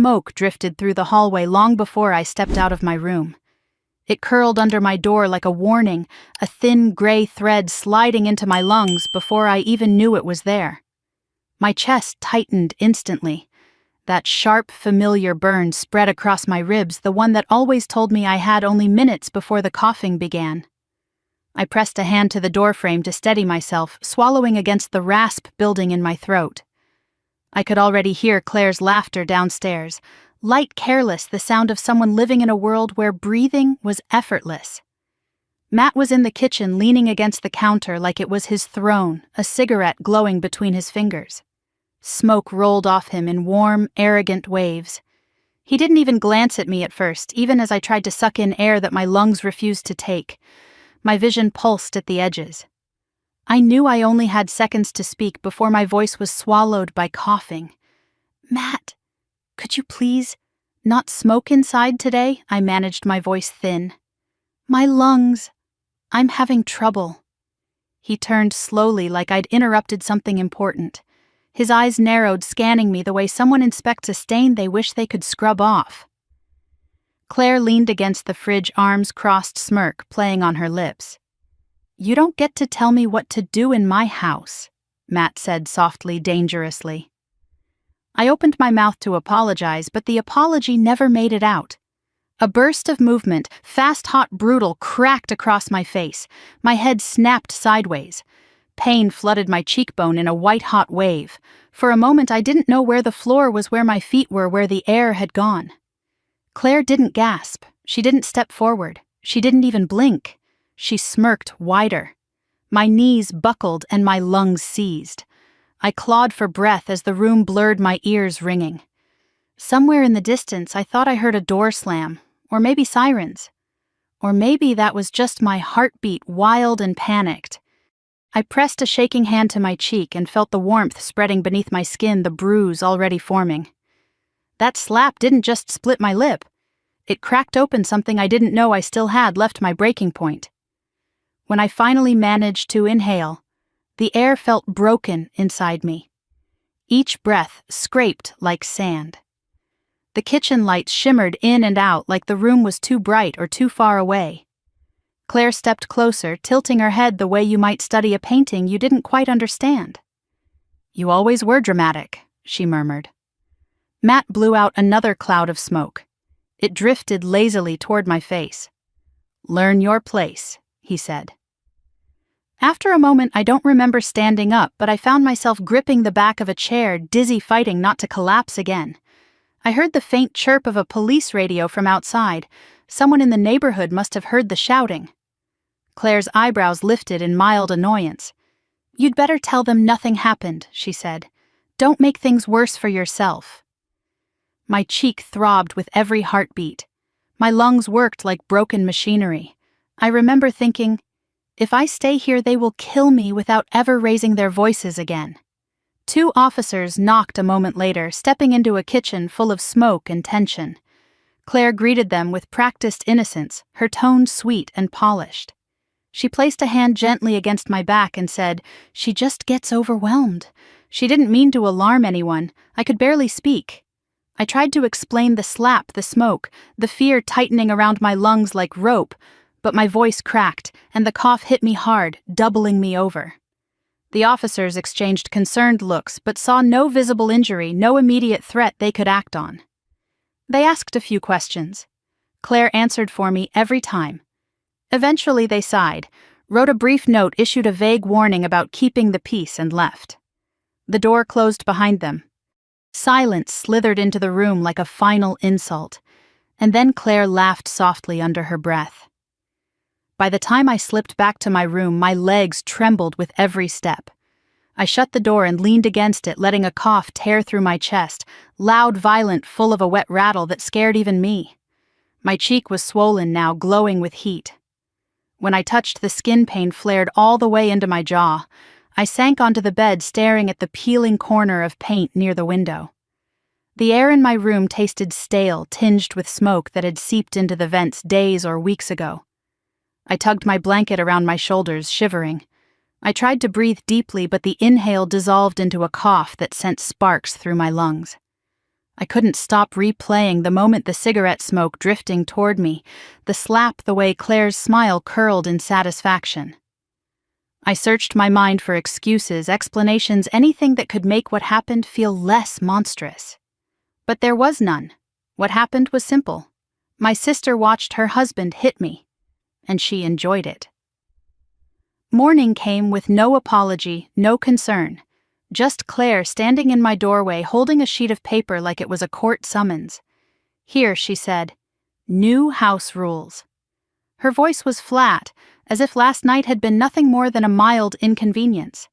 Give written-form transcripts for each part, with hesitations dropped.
smoke drifted through the hallway long before I stepped out of my room. It curled under my door like a warning, a thin gray thread sliding into my lungs before I even knew it was there. My chest tightened instantly. That sharp, familiar burn spread across my ribs, the one that always told me I had only minutes before the coughing began. I pressed a hand to the doorframe to steady myself, swallowing against the rasp building in my throat. I could already hear Claire's laughter downstairs, light, careless, the sound of someone living in a world where breathing was effortless. Matt was in the kitchen, leaning against the counter like it was his throne, a cigarette glowing between his fingers. Smoke rolled off him in warm, arrogant waves. He didn't even glance at me at first, even as I tried to suck in air that my lungs refused to take. My vision pulsed at the edges. I knew I only had seconds to speak before my voice was swallowed by coughing. "Matt, could you please not smoke inside today?" I managed my voice thin. "My lungs. I'm having trouble." He turned slowly like I'd interrupted something important. His eyes narrowed, scanning me the way someone inspects a stain they wish they could scrub off. Claire leaned against the fridge, arms crossed, smirk playing on her lips. "You don't get to tell me what to do in my house," Matt said softly, dangerously. I opened my mouth to apologize, but the apology never made it out. A burst of movement, fast, hot, brutal, cracked across my face. My head snapped sideways. Pain flooded my cheekbone in a white-hot wave. For a moment I didn't know where the floor was, where my feet were, where the air had gone. Claire didn't gasp. She didn't step forward. She didn't even blink. She smirked wider. My knees buckled and my lungs seized. I clawed for breath as the room blurred, my ears ringing. Somewhere in the distance I thought I heard a door slam, or maybe sirens. Or maybe that was just my heartbeat, wild and panicked. I pressed a shaking hand to my cheek and felt the warmth spreading beneath my skin, the bruise already forming. That slap didn't just split my lip. It cracked open something I didn't know I still had left, my breaking point. When I finally managed to inhale, the air felt broken inside me. Each breath scraped like sand. The kitchen lights shimmered in and out like the room was too bright or too far away. Claire stepped closer, tilting her head the way you might study a painting you didn't quite understand. "You always were dramatic," she murmured. Matt blew out another cloud of smoke. It drifted lazily toward my face. "Learn your place," he said. After a moment, I don't remember standing up, but I found myself gripping the back of a chair, dizzy, fighting not to collapse again. I heard the faint chirp of a police radio from outside. Someone in the neighborhood must have heard the shouting. Claire's eyebrows lifted in mild annoyance. "You'd better tell them nothing happened," she said. "Don't make things worse for yourself." My cheek throbbed with every heartbeat. My lungs worked like broken machinery. I remember thinking, if I stay here, they will kill me without ever raising their voices again. 2 officers knocked a moment later, stepping into a kitchen full of smoke and tension. Claire greeted them with practiced innocence, her tone sweet and polished. She placed a hand gently against my back and said, "She just gets overwhelmed." She didn't mean to alarm anyone. I could barely speak. I tried to explain the slap, the smoke, the fear tightening around my lungs like rope, but my voice cracked, and the cough hit me hard, doubling me over. The officers exchanged concerned looks, but saw no visible injury, no immediate threat they could act on. They asked a few questions. Claire answered for me every time. Eventually they sighed, wrote a brief note, issued a vague warning about keeping the peace, and left. The door closed behind them. Silence slithered into the room like a final insult, and then Claire laughed softly under her breath. By the time I slipped back to my room, my legs trembled with every step. I shut the door and leaned against it, letting a cough tear through my chest, loud, violent, full of a wet rattle that scared even me. My cheek was swollen now, glowing with heat. When I touched, the skin pain flared all the way into my jaw. I sank onto the bed, staring at the peeling corner of paint near the window. The air in my room tasted stale, tinged with smoke that had seeped into the vents days or weeks ago. I tugged my blanket around my shoulders, shivering. I tried to breathe deeply, but the inhale dissolved into a cough that sent sparks through my lungs. I couldn't stop replaying the moment the cigarette smoke drifting toward me, the slap, the way Claire's smile curled in satisfaction. I searched my mind for excuses, explanations, anything that could make what happened feel less monstrous. But there was none. What happened was simple. My sister watched her husband hit me, and she enjoyed it. Morning came with no apology, no concern. Just Claire standing in my doorway holding a sheet of paper like it was a court summons. Here, she said, "New house rules." Her voice was flat, as if last night had been nothing more than a mild inconvenience.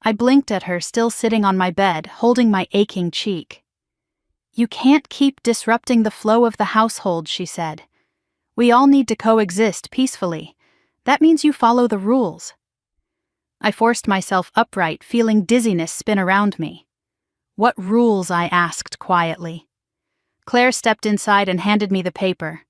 I blinked at her, still sitting on my bed, holding my aching cheek. "You can't keep disrupting the flow of the household," she said. "We all need to coexist peacefully. That means you follow the rules." I forced myself upright, feeling dizziness spin around me. "What rules?" I asked quietly. Claire stepped inside and handed me the paper.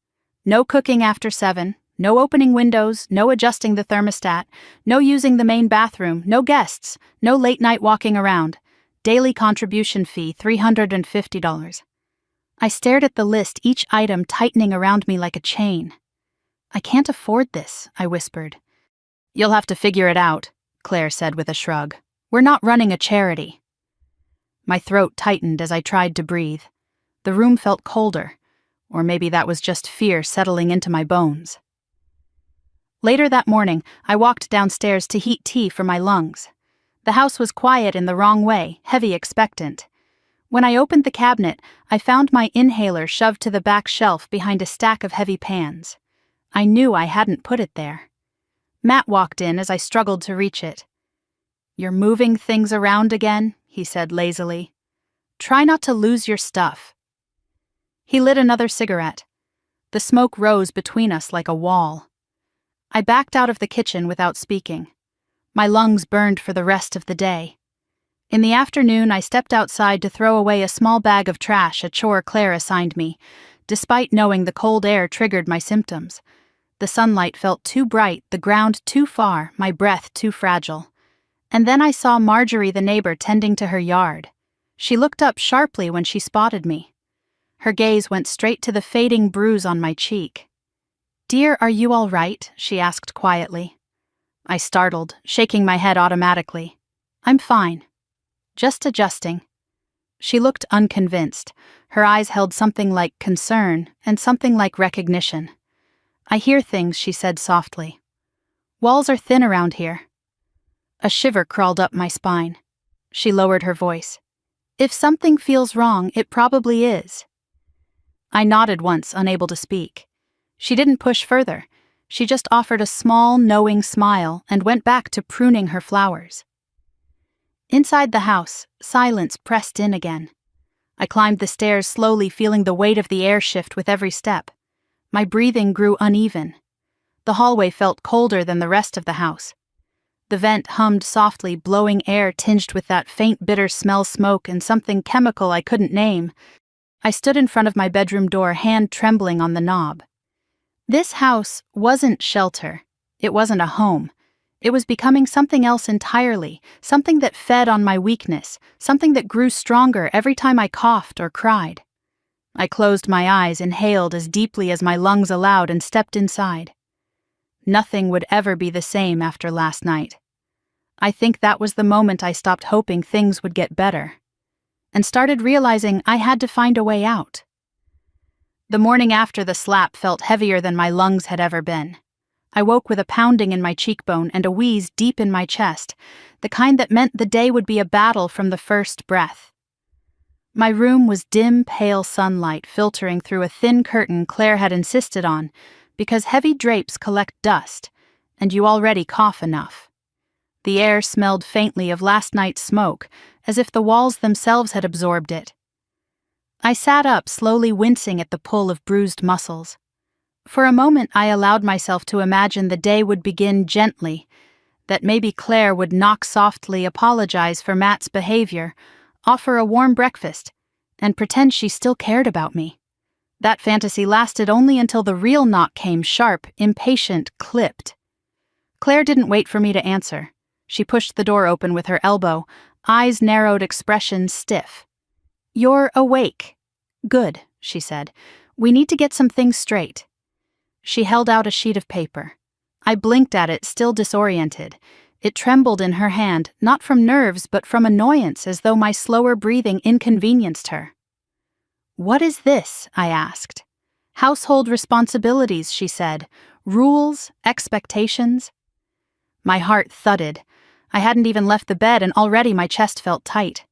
No cooking after 7, no opening windows, no adjusting the thermostat, no using the main bathroom, no guests, no late-night walking around. Daily contribution fee, $350. I stared at the list, each item tightening around me like a chain. "I can't afford this," I whispered. "You'll have to figure it out," Claire said with a shrug. "We're not running a charity." My throat tightened as I tried to breathe. The room felt colder, or maybe that was just fear settling into my bones. Later that morning, I walked downstairs to heat tea for my lungs. The house was quiet in the wrong way, heavy, expectant. When I opened the cabinet, I found my inhaler shoved to the back shelf behind a stack of heavy pans. I knew I hadn't put it there. Matt walked in as I struggled to reach it. "You're moving things around again," he said lazily. "Try not to lose your stuff." He lit another cigarette. The smoke rose between us like a wall. I backed out of the kitchen without speaking. My lungs burned for the rest of the day. In the afternoon, I stepped outside to throw away a small bag of trash, a chore Claire assigned me, despite knowing the cold air triggered my symptoms. The sunlight felt too bright, the ground too far, my breath too fragile. And then I saw Marjorie, the neighbor, tending to her yard. She looked up sharply when she spotted me. Her gaze went straight to the fading bruise on my cheek. "Dear, are you all right?" she asked quietly. I startled, shaking my head automatically. "I'm fine. Just adjusting." She looked unconvinced. Her eyes held something like concern and something like recognition. "I hear things," she said softly. "Walls are thin around here." A shiver crawled up my spine. She lowered her voice. "If something feels wrong, it probably is." I nodded once, unable to speak. She didn't push further. She just offered a small, knowing smile and went back to pruning her flowers. Inside the house, silence pressed in again. I climbed the stairs slowly, feeling the weight of the air shift with every step. My breathing grew uneven. The hallway felt colder than the rest of the house. The vent hummed softly, blowing air tinged with that faint bitter smell, smoke, and something chemical I couldn't name. I stood in front of my bedroom door, hand trembling on the knob. This house wasn't shelter. It wasn't a home. It was becoming something else entirely, something that fed on my weakness, something that grew stronger every time I coughed or cried. I closed my eyes, inhaled as deeply as my lungs allowed, and stepped inside. Nothing would ever be the same after last night. I think that was the moment I stopped hoping things would get better, and started realizing I had to find a way out. The morning after the slap felt heavier than my lungs had ever been. I woke with a pounding in my cheekbone and a wheeze deep in my chest, the kind that meant the day would be a battle from the first breath. My room was dim, pale sunlight filtering through a thin curtain Claire had insisted on, because heavy drapes collect dust, and you already cough enough. The air smelled faintly of last night's smoke, as if the walls themselves had absorbed it. I sat up, slowly wincing at the pull of bruised muscles. For a moment I allowed myself to imagine the day would begin gently, that maybe Claire would knock softly, apologize for Matt's behavior, offer a warm breakfast, and pretend she still cared about me. That fantasy lasted only until the real knock came, sharp, impatient, clipped. Claire didn't wait for me to answer. She pushed the door open with her elbow, eyes narrowed, expression stiff. You're awake. Good, she said. We need to get some things straight. She held out a sheet of paper. I blinked at it, still disoriented. It trembled in her hand, not from nerves but from annoyance, as though my slower breathing inconvenienced her. What is this? I asked. Household responsibilities, she said. Rules, expectations. My heart thudded. I hadn't even left the bed and already my chest felt tight.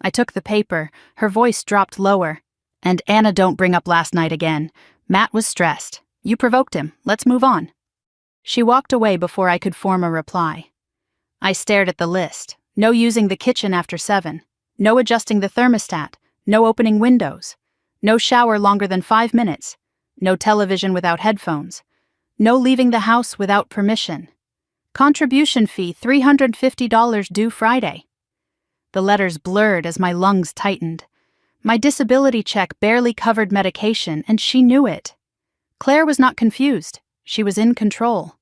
I took the paper. Her voice dropped lower. And Anna, don't bring up last night again. Matt was stressed. You provoked him. Let's move on. She walked away before I could form a reply. I stared at the list. No using the kitchen after 7. No adjusting the thermostat. No opening windows. No shower longer than 5 minutes. No television without headphones. No leaving the house without permission. Contribution fee $350 due Friday. The letters blurred as my lungs tightened. My disability check barely covered medication, and she knew it. Claire was not confused. She was in control.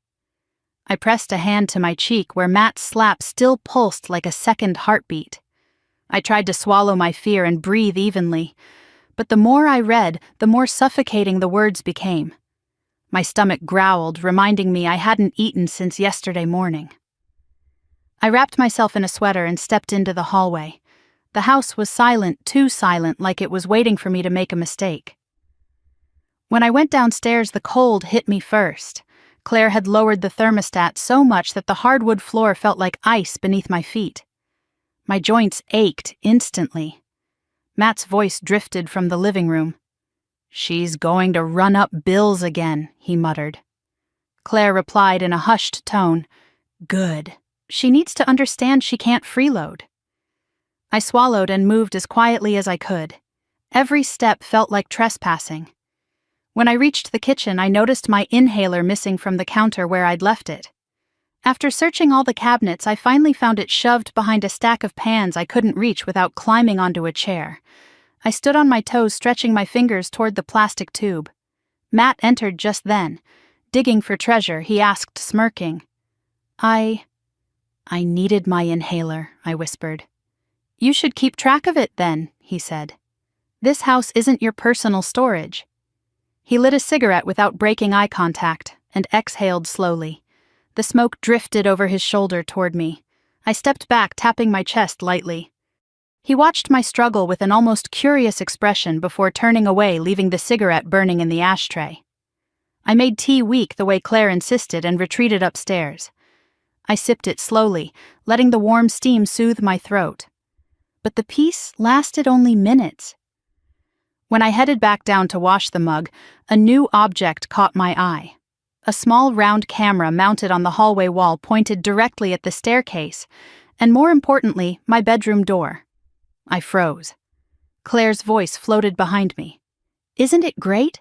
I pressed a hand to my cheek where Matt's slap still pulsed like a second heartbeat. I tried to swallow my fear and breathe evenly, but the more I read, the more suffocating the words became. My stomach growled, reminding me I hadn't eaten since yesterday morning. I wrapped myself in a sweater and stepped into the hallway. The house was silent, too silent, like it was waiting for me to make a mistake. When I went downstairs, the cold hit me first. Claire had lowered the thermostat so much that the hardwood floor felt like ice beneath my feet. My joints ached instantly. Matt's voice drifted from the living room. She's going to run up bills again, he muttered. Claire replied in a hushed tone, Good. She needs to understand she can't freeload. I swallowed and moved as quietly as I could. Every step felt like trespassing. When I reached the kitchen, I noticed my inhaler missing from the counter where I'd left it. After searching all the cabinets, I finally found it shoved behind a stack of pans I couldn't reach without climbing onto a chair. I stood on my toes, stretching my fingers toward the plastic tube. Matt entered just then. Digging for treasure, he asked, smirking. I needed my inhaler, I whispered. You should keep track of it then, he said. This house isn't your personal storage. He lit a cigarette without breaking eye contact and exhaled slowly. The smoke drifted over his shoulder toward me. I stepped back, tapping my chest lightly. He watched my struggle with an almost curious expression before turning away, leaving the cigarette burning in the ashtray. I made tea weak the way Claire insisted and retreated upstairs. I sipped it slowly, letting the warm steam soothe my throat. But the peace lasted only minutes. When I headed back down to wash the mug, a new object caught my eye. A small round camera mounted on the hallway wall pointed directly at the staircase, and more importantly, my bedroom door. I froze. Claire's voice floated behind me. Isn't it great?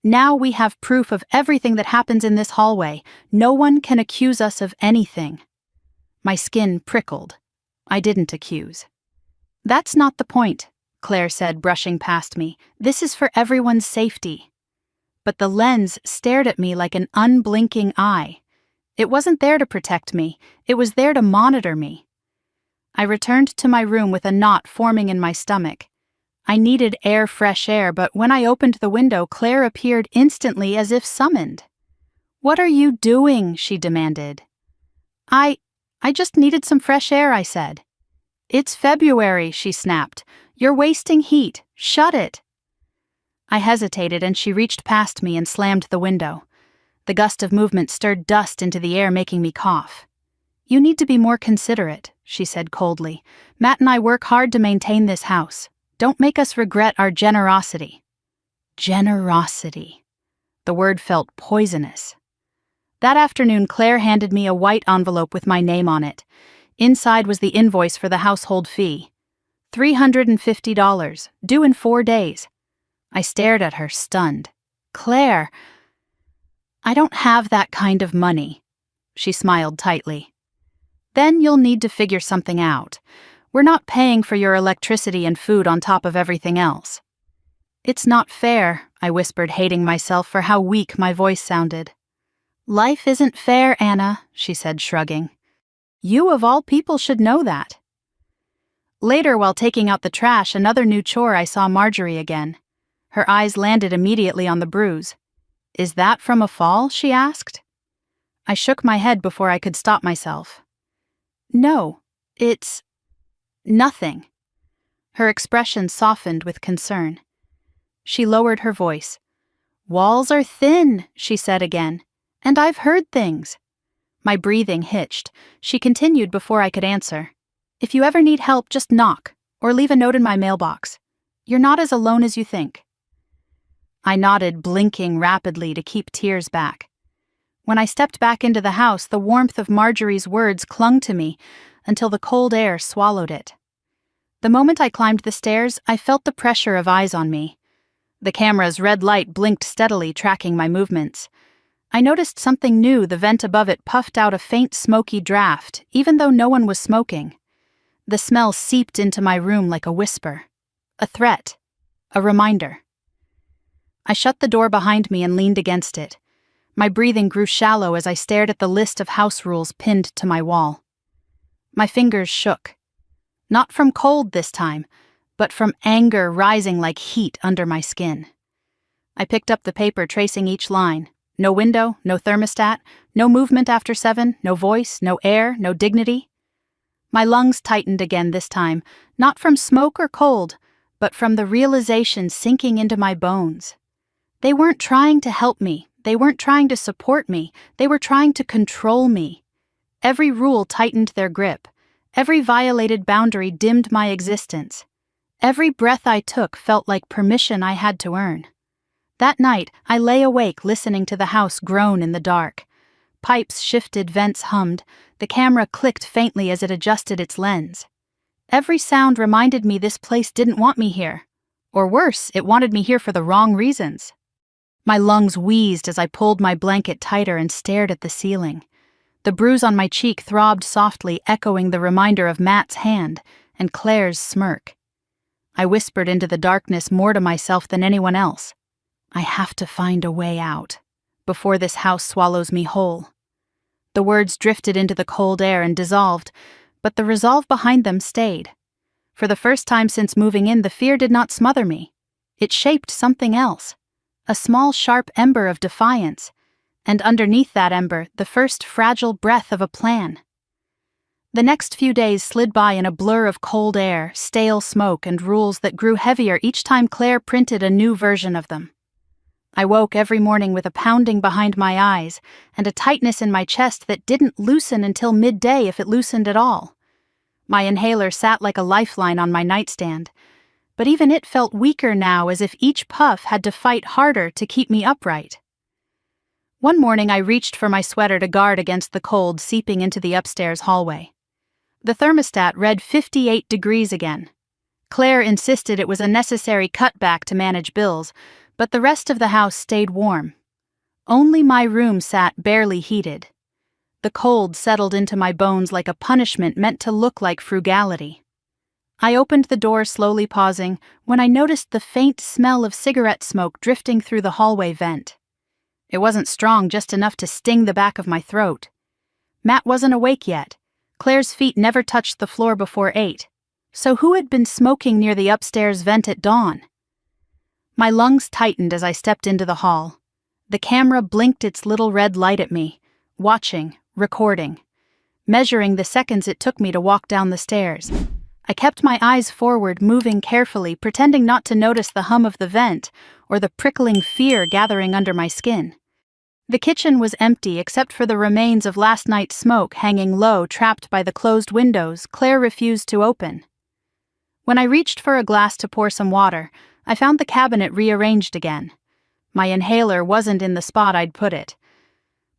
Now we have proof of everything that happens in this hallway. No one can accuse us of anything. My skin prickled. I didn't accuse. That's not the point, Claire said, brushing past me. This is for everyone's safety. But the lens stared at me like an unblinking eye. It wasn't there to protect me. It was there to monitor me. I returned to my room with a knot forming in my stomach. I needed fresh air, but when I opened the window, Claire appeared instantly as if summoned. What are you doing? She demanded. I just needed some fresh air, I said. It's February, she snapped. You're wasting heat. Shut it. I hesitated, and she reached past me and slammed the window. The gust of movement stirred dust into the air, making me cough. You need to be more considerate, she said coldly. Matt and I work hard to maintain this house. Don't make us regret our generosity. Generosity. The word felt poisonous. That afternoon, Claire handed me a white envelope with my name on it. Inside was the invoice for the household fee. $350, due in 4 days. I stared at her, stunned. Claire, I don't have that kind of money. She smiled tightly. Then you'll need to figure something out. We're not paying for your electricity and food on top of everything else. It's not fair, I whispered, hating myself for how weak my voice sounded. Life isn't fair, Anna, she said, shrugging. You of all people should know that. Later, while taking out the trash, another new chore, I saw Marjorie again. Her eyes landed immediately on the bruise. "Is that from a fall?" she asked. I shook my head before I could stop myself. "No, it's nothing." Her expression softened with concern. She lowered her voice. "Walls are thin," she said again, "and I've heard things." My breathing hitched. She continued before I could answer. "If you ever need help, just knock, or leave a note in my mailbox. You're not as alone as you think." I nodded, blinking rapidly to keep tears back. When I stepped back into the house, the warmth of Marjorie's words clung to me until the cold air swallowed it. The moment I climbed the stairs, I felt the pressure of eyes on me. The camera's red light blinked steadily, tracking my movements. I noticed something new. The vent above it puffed out a faint smoky draft, even though no one was smoking. The smell seeped into my room like a whisper. A threat. A reminder. I shut the door behind me and leaned against it. My breathing grew shallow as I stared at the list of house rules pinned to my wall. My fingers shook. Not from cold this time, but from anger rising like heat under my skin. I picked up the paper, tracing each line. No window, no thermostat, no movement after 7, no voice, no air, no dignity. My lungs tightened again this time, not from smoke or cold, but from the realization sinking into my bones. They weren't trying to help me, they weren't trying to support me, they were trying to control me. Every rule tightened their grip, every violated boundary dimmed my existence. Every breath I took felt like permission I had to earn. That night, I lay awake listening to the house groan in the dark. Pipes shifted, vents hummed, the camera clicked faintly as it adjusted its lens. Every sound reminded me this place didn't want me here. Or worse, it wanted me here for the wrong reasons. My lungs wheezed as I pulled my blanket tighter and stared at the ceiling. The bruise on my cheek throbbed softly, echoing the reminder of Matt's hand and Claire's smirk. I whispered into the darkness more to myself than anyone else. I have to find a way out, before this house swallows me whole. The words drifted into the cold air and dissolved, but the resolve behind them stayed. For the first time since moving in, the fear did not smother me. It shaped something else, a small, sharp ember of defiance, and underneath that ember, the first fragile breath of a plan. The next few days slid by in a blur of cold air, stale smoke, and rules that grew heavier each time Claire printed a new version of them. I woke every morning with a pounding behind my eyes and a tightness in my chest that didn't loosen until midday, if it loosened at all. My inhaler sat like a lifeline on my nightstand, but even it felt weaker now, as if each puff had to fight harder to keep me upright. One morning I reached for my sweater to guard against the cold seeping into the upstairs hallway. The thermostat read 58 degrees again. Claire insisted it was a necessary cutback to manage bills, but the rest of the house stayed warm. Only my room sat barely heated. The cold settled into my bones like a punishment meant to look like frugality. I opened the door, slowly pausing, when I noticed the faint smell of cigarette smoke drifting through the hallway vent. It wasn't strong, just enough to sting the back of my throat. Matt wasn't awake yet. Claire's feet never touched the floor before 8. So who had been smoking near the upstairs vent at dawn? My lungs tightened as I stepped into the hall. The camera blinked its little red light at me, watching, recording, measuring the seconds it took me to walk down the stairs. I kept my eyes forward, moving carefully, pretending not to notice the hum of the vent or the prickling fear gathering under my skin. The kitchen was empty except for the remains of last night's smoke hanging low, trapped by the closed windows Claire refused to open. When I reached for a glass to pour some water, I found the cabinet rearranged again. My inhaler wasn't in the spot I'd put it.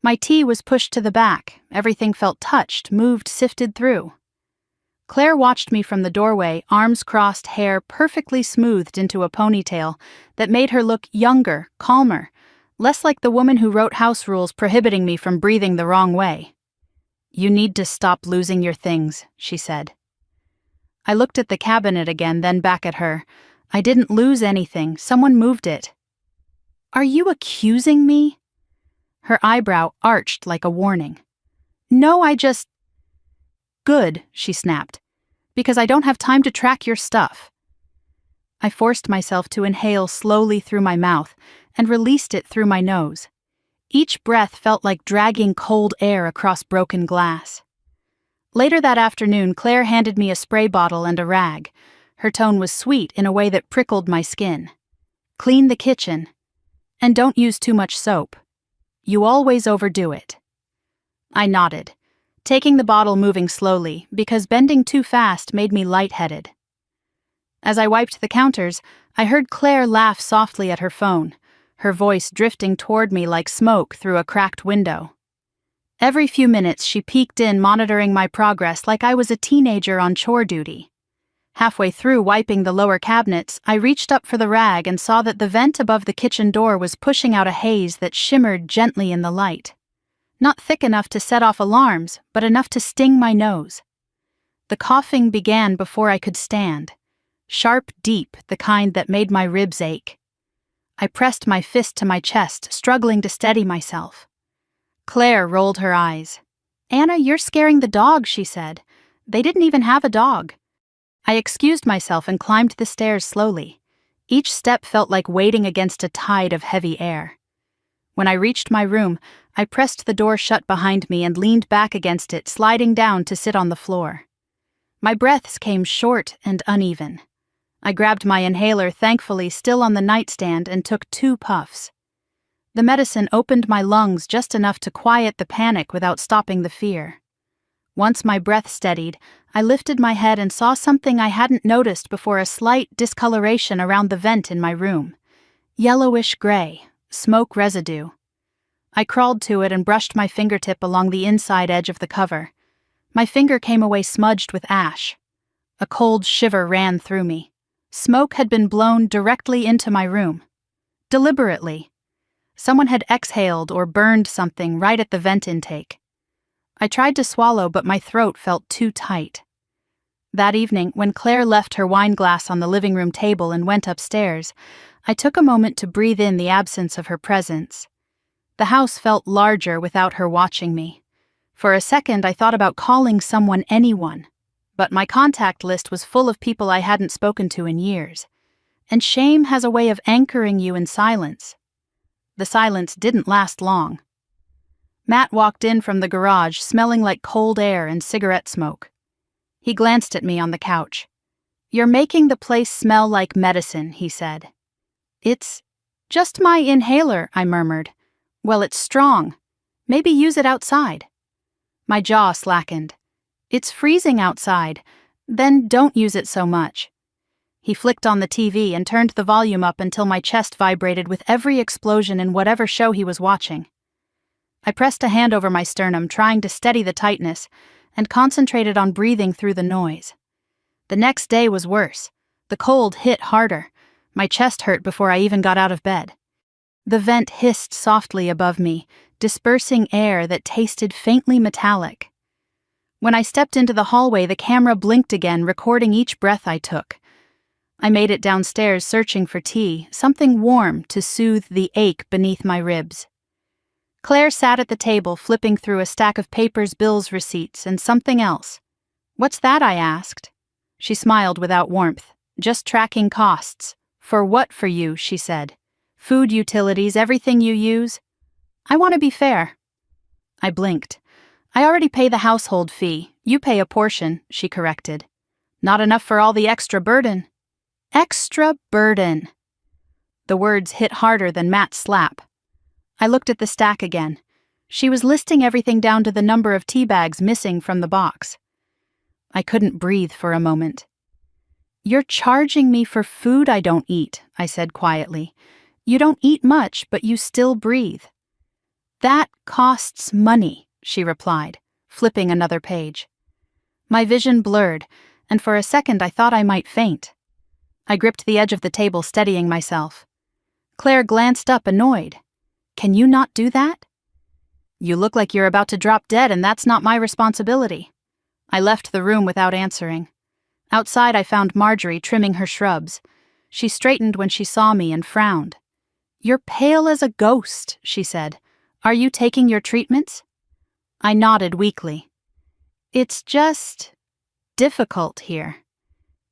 My tea was pushed to the back. Everything felt touched, moved, sifted through. Claire watched me from the doorway, arms crossed, hair perfectly smoothed into a ponytail that made her look younger, calmer, less like the woman who wrote house rules prohibiting me from breathing the wrong way. "You need to stop losing your things," she said. I looked at the cabinet again, then back at her. I didn't lose anything. Someone moved it. "Are you accusing me?" Her eyebrow arched like a warning. "No, I just—" "Good," she snapped. Because I don't have time to track your stuff. I forced myself to inhale slowly through my mouth and released it through my nose. Each breath felt like dragging cold air across broken glass. Later that afternoon, Claire handed me a spray bottle and a rag. Her tone was sweet in a way that prickled my skin. Clean the kitchen. And don't use too much soap. You always overdo it. I nodded, taking the bottle moving slowly, because bending too fast made me lightheaded. As I wiped the counters, I heard Claire laugh softly at her phone, her voice drifting toward me like smoke through a cracked window. Every few minutes she peeked in, monitoring my progress like I was a teenager on chore duty. Halfway through wiping the lower cabinets, I reached up for the rag and saw that the vent above the kitchen door was pushing out a haze that shimmered gently in the light. Not thick enough to set off alarms, but enough to sting my nose. The coughing began before I could stand. Sharp, deep, the kind that made my ribs ache. I pressed my fist to my chest, struggling to steady myself. Claire rolled her eyes. "Anna, you're scaring the dog," she said. "They didn't even have a dog." I excused myself and climbed the stairs slowly. Each step felt like wading against a tide of heavy air. When I reached my room, I pressed the door shut behind me and leaned back against it, sliding down to sit on the floor. My breaths came short and uneven. I grabbed my inhaler, thankfully still on the nightstand, and took 2 puffs. The medicine opened my lungs just enough to quiet the panic without stopping the fear. Once my breath steadied, I lifted my head and saw something I hadn't noticed before: a slight discoloration around the vent in my room. Yellowish gray, smoke residue. I crawled to it and brushed my fingertip along the inside edge of the cover. My finger came away smudged with ash. A cold shiver ran through me. Smoke had been blown directly into my room. Deliberately. Someone had exhaled or burned something right at the vent intake. I tried to swallow, but my throat felt too tight. That evening, when Claire left her wine glass on the living room table and went upstairs, I took a moment to breathe in the absence of her presence. The house felt larger without her watching me. For a second, I thought about calling someone, anyone. But my contact list was full of people I hadn't spoken to in years. And shame has a way of anchoring you in silence. The silence didn't last long. Matt walked in from the garage, smelling like cold air and cigarette smoke. He glanced at me on the couch. "You're making the place smell like medicine," he said. "It's just my inhaler," I murmured. "Well, it's strong. Maybe use it outside." My jaw slackened. "It's freezing outside. Then don't use it so much." He flicked on the TV and turned the volume up until my chest vibrated with every explosion in whatever show he was watching. I pressed a hand over my sternum, trying to steady the tightness, and concentrated on breathing through the noise. The next day was worse. The cold hit harder. My chest hurt before I even got out of bed. The vent hissed softly above me, dispersing air that tasted faintly metallic. When I stepped into the hallway, the camera blinked again, recording each breath I took. I made it downstairs, searching for tea, something warm to soothe the ache beneath my ribs. Claire sat at the table, flipping through a stack of papers, bills, receipts, and something else. "What's that?" I asked. She smiled without warmth. "Just tracking costs." "For what for you?" she said. "Food, utilities, everything you use." "I want to be fair." I blinked. "I already pay the household fee. You pay a portion," she corrected. "Not enough for all the extra burden." Extra burden. The words hit harder than Matt's slap. I looked at the stack again. She was listing everything down to the number of tea bags missing from the box. I couldn't breathe for a moment. "You're charging me for food I don't eat," I said quietly. "You don't eat much, but you still breathe." "That costs money," she replied, flipping another page. My vision blurred, and for a second I thought I might faint. I gripped the edge of the table, steadying myself. Claire glanced up, annoyed. "Can you not do that?" "You look like you're about to drop dead, and that's not my responsibility." I left the room without answering. Outside, I found Marjorie trimming her shrubs. She straightened when she saw me and frowned. "You're pale as a ghost," she said. "Are you taking your treatments?" I nodded weakly. "It's just difficult here.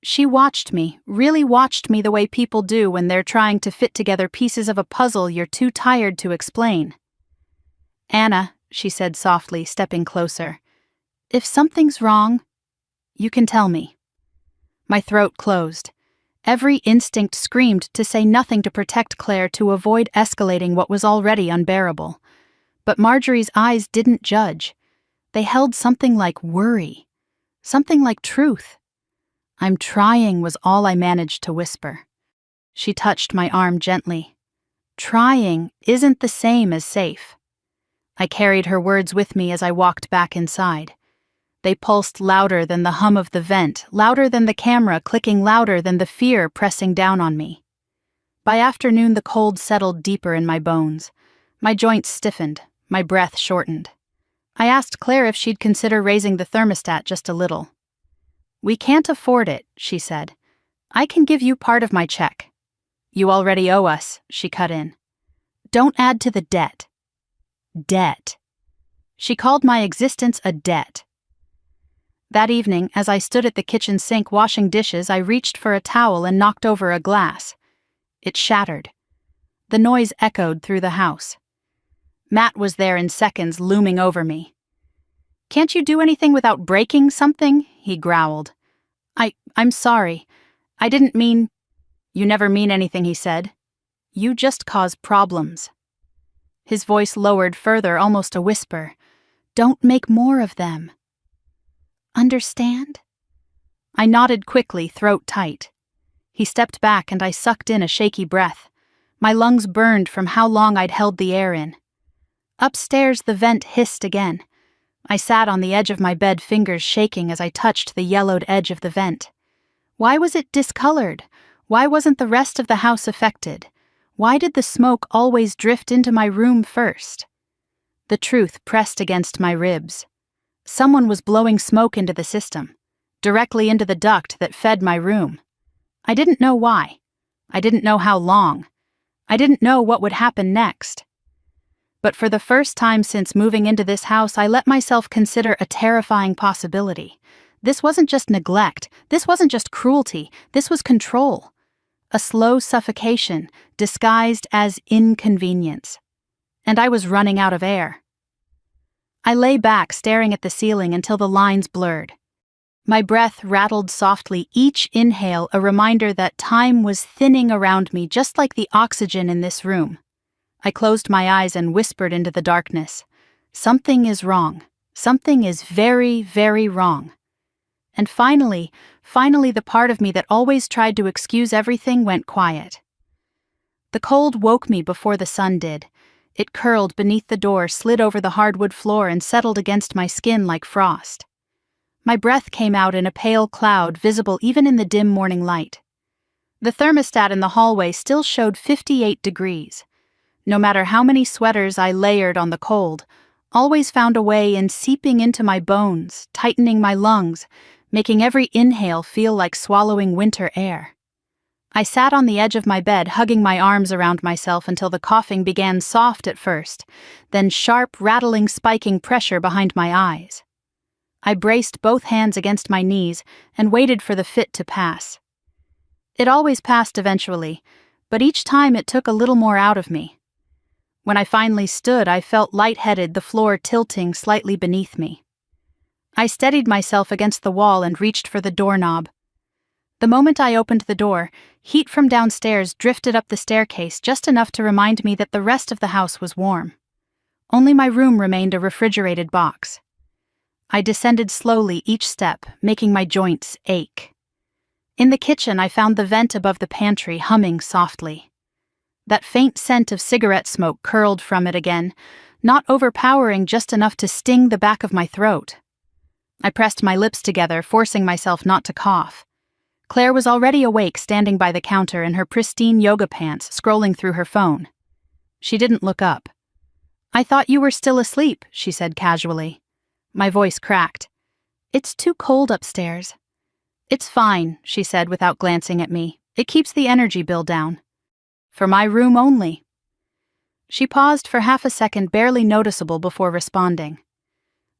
She watched me, really watched me the way people do when they're trying to fit together pieces of a puzzle you're too tired to explain. "Anna," she said softly, stepping closer, "if something's wrong, you can tell me." My throat closed. Every instinct screamed to say nothing to protect Claire, to avoid escalating what was already unbearable. But Marjorie's eyes didn't judge. They held something like worry, something like truth. "I'm trying," was all I managed to whisper. She touched my arm gently. "Trying isn't the same as safe." I carried her words with me as I walked back inside. They pulsed louder than the hum of the vent, louder than the camera clicking, louder than the fear pressing down on me. By afternoon, the cold settled deeper in my bones. My joints stiffened, my breath shortened. I asked Claire if she'd consider raising the thermostat just a little. "We can't afford it," she said. "I can give you part of my check." "You already owe us," she cut in. "Don't add to the debt." Debt. She called my existence a debt. That evening, as I stood at the kitchen sink washing dishes, I reached for a towel and knocked over a glass. It shattered. The noise echoed through the house. Matt was there in seconds, looming over me. "Can't you do anything without breaking something?" he growled. I'm sorry. I didn't mean—" "You never mean anything," he said. "You just cause problems." His voice lowered further, almost a whisper. "Don't make more of them. Understand?" I nodded quickly, throat tight. He stepped back and I sucked in a shaky breath. My lungs burned from how long I'd held the air in. Upstairs, the vent hissed again. I sat on the edge of my bed, fingers shaking as I touched the yellowed edge of the vent. Why was it discolored? Why wasn't the rest of the house affected? Why did the smoke always drift into my room first? The truth pressed against my ribs. Someone was blowing smoke into the system, directly into the duct that fed my room. I didn't know why. I didn't know how long. I didn't know what would happen next. But for the first time since moving into this house, I let myself consider a terrifying possibility. This wasn't just neglect. This wasn't just cruelty. This was control. A slow suffocation disguised as inconvenience. And I was running out of air. I lay back, staring at the ceiling until the lines blurred. My breath rattled softly, each inhale a reminder that time was thinning around me, just like the oxygen in this room. I closed my eyes and whispered into the darkness. Something is wrong. Something is very, very wrong. And finally, the part of me that always tried to excuse everything went quiet. The cold woke me before the sun did. It curled beneath the door, slid over the hardwood floor, and settled against my skin like frost. My breath came out in a pale cloud, visible even in the dim morning light. The thermostat in the hallway still showed 58 degrees. No matter how many sweaters I layered on the cold, always found a way in seeping into my bones, tightening my lungs, making every inhale feel like swallowing winter air. I sat on the edge of my bed, hugging my arms around myself until the coughing began soft at first, then sharp, rattling, spiking pressure behind my eyes. I braced both hands against my knees and waited for the fit to pass. It always passed eventually, but each time it took a little more out of me. When I finally stood, I felt lightheaded, the floor tilting slightly beneath me. I steadied myself against the wall and reached for the doorknob. The moment I opened the door, heat from downstairs drifted up the staircase, just enough to remind me that the rest of the house was warm. Only my room remained a refrigerated box. I descended slowly each step, making my joints ache. In the kitchen, I found the vent above the pantry humming softly. That faint scent of cigarette smoke curled from it again, not overpowering, just enough to sting the back of my throat. I pressed my lips together, forcing myself not to cough. Claire was already awake, standing by the counter in her pristine yoga pants, scrolling through her phone. She didn't look up. "I thought you were still asleep," she said casually. My voice cracked. "It's too cold upstairs." "It's fine," she said without glancing at me. "It keeps the energy bill down." "For my room only." She paused for half a second, barely noticeable, before responding.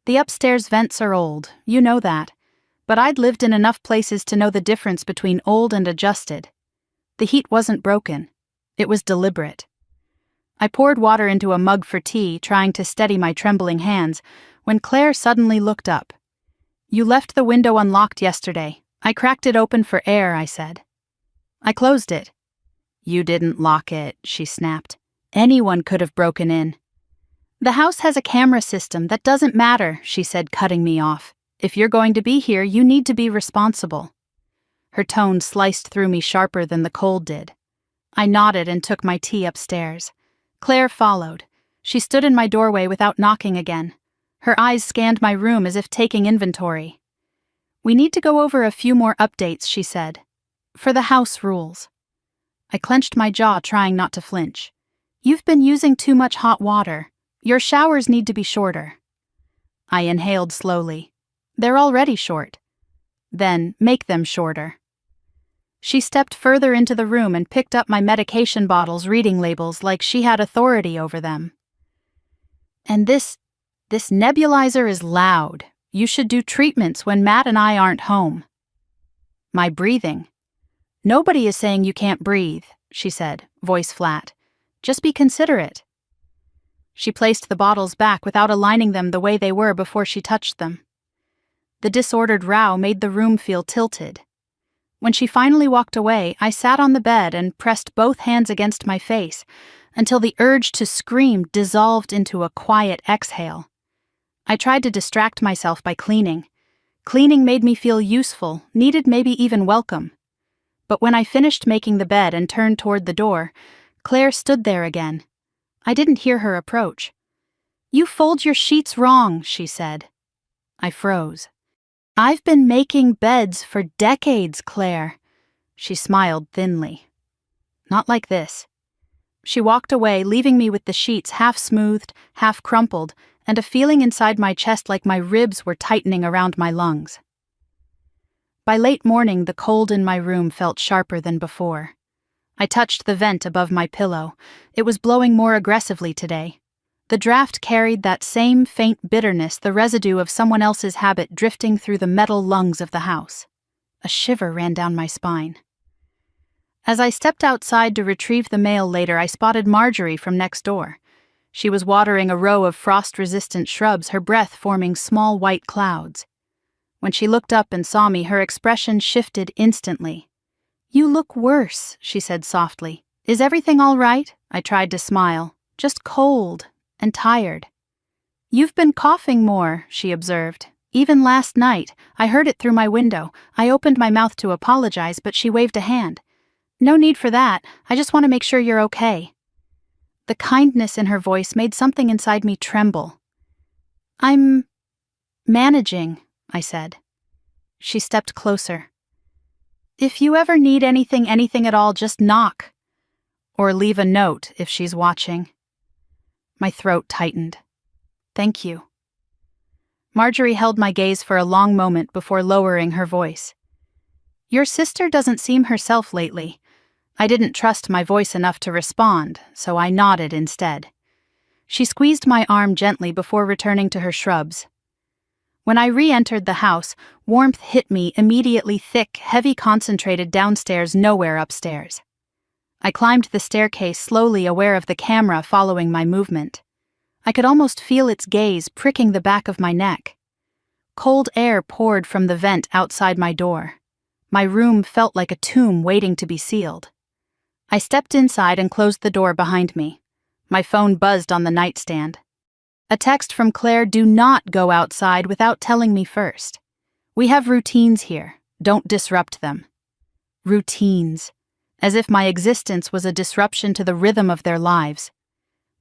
"The upstairs vents are old, you know that. but I'd lived in enough places to know the difference between old and adjusted. The heat wasn't broken. It was deliberate. I poured water into a mug for tea, trying to steady my trembling hands, when Claire suddenly looked up. "You left the window unlocked yesterday. I cracked it open for air," I said. "I closed it." "You didn't lock it," she snapped. "Anyone could have broken in." "The house has a camera system. That doesn't matter," she said, cutting me off. "If you're going to be here, you need to be responsible." Her tone sliced through me sharper than the cold did. I nodded and took my tea upstairs. Claire followed. She stood in my doorway without knocking again. Her eyes scanned my room as if taking inventory. "We need to go over a few more updates," she said. "For the house rules." I clenched my jaw, trying not to flinch. "You've been using too much hot water. Your showers need to be shorter." I inhaled slowly. "They're already short." "Then make them shorter." She stepped further into the room and picked up my medication bottles, reading labels like she had authority over them. "And this nebulizer is loud. You should do treatments when Matt and I aren't home." "My breathing." "Nobody is saying you can't breathe," she said, voice flat. "Just be considerate." She placed the bottles back without aligning them the way they were before she touched them. The disordered row made the room feel tilted. When she finally walked away, I sat on the bed and pressed both hands against my face until the urge to scream dissolved into a quiet exhale. I tried to distract myself by cleaning. Cleaning made me feel useful, needed, maybe even welcome. But when I finished making the bed and turned toward the door, Claire stood there again. I didn't hear her approach. "You fold your sheets wrong," she said. I froze. "I've been making beds for decades, Claire." She smiled thinly. "Not like this." She walked away, leaving me with the sheets half smoothed, half crumpled, and a feeling inside my chest like my ribs were tightening around my lungs. By late morning, the cold in my room felt sharper than before. I touched the vent above my pillow. It was blowing more aggressively today. The draft carried that same faint bitterness, the residue of someone else's habit drifting through the metal lungs of the house. A shiver ran down my spine. As I stepped outside to retrieve the mail later, I spotted Marjorie from next door. She was watering a row of frost-resistant shrubs, her breath forming small white clouds. When she looked up and saw me, her expression shifted instantly. "You look worse," she said softly. "Is everything all right?" I tried to smile. "Just cold and tired." "You've been coughing more," she observed. "Even last night, I heard it through my window. I opened my mouth to apologize, but she waved a hand. "No need for that. I just want to make sure you're okay." The kindness in her voice made something inside me tremble. "I'm managing," I said. She stepped closer. "If you ever need anything at all, just knock. Or leave a note if she's watching." My throat tightened. "Thank you." Marjorie held my gaze for a long moment before lowering her voice. "Your sister doesn't seem herself lately." I didn't trust my voice enough to respond, so I nodded instead. She squeezed my arm gently before returning to her shrubs. When I re-entered the house, warmth hit me immediately, thick, heavy, concentrated downstairs, nowhere upstairs. I climbed the staircase slowly, aware of the camera following my movement. I could almost feel its gaze pricking the back of my neck. Cold air poured from the vent outside my door. My room felt like a tomb waiting to be sealed. I stepped inside and closed the door behind me. My phone buzzed on the nightstand. A text from Claire: "Do not go outside without telling me first. We have routines here. Don't disrupt them." Routines. As if my existence was a disruption to the rhythm of their lives.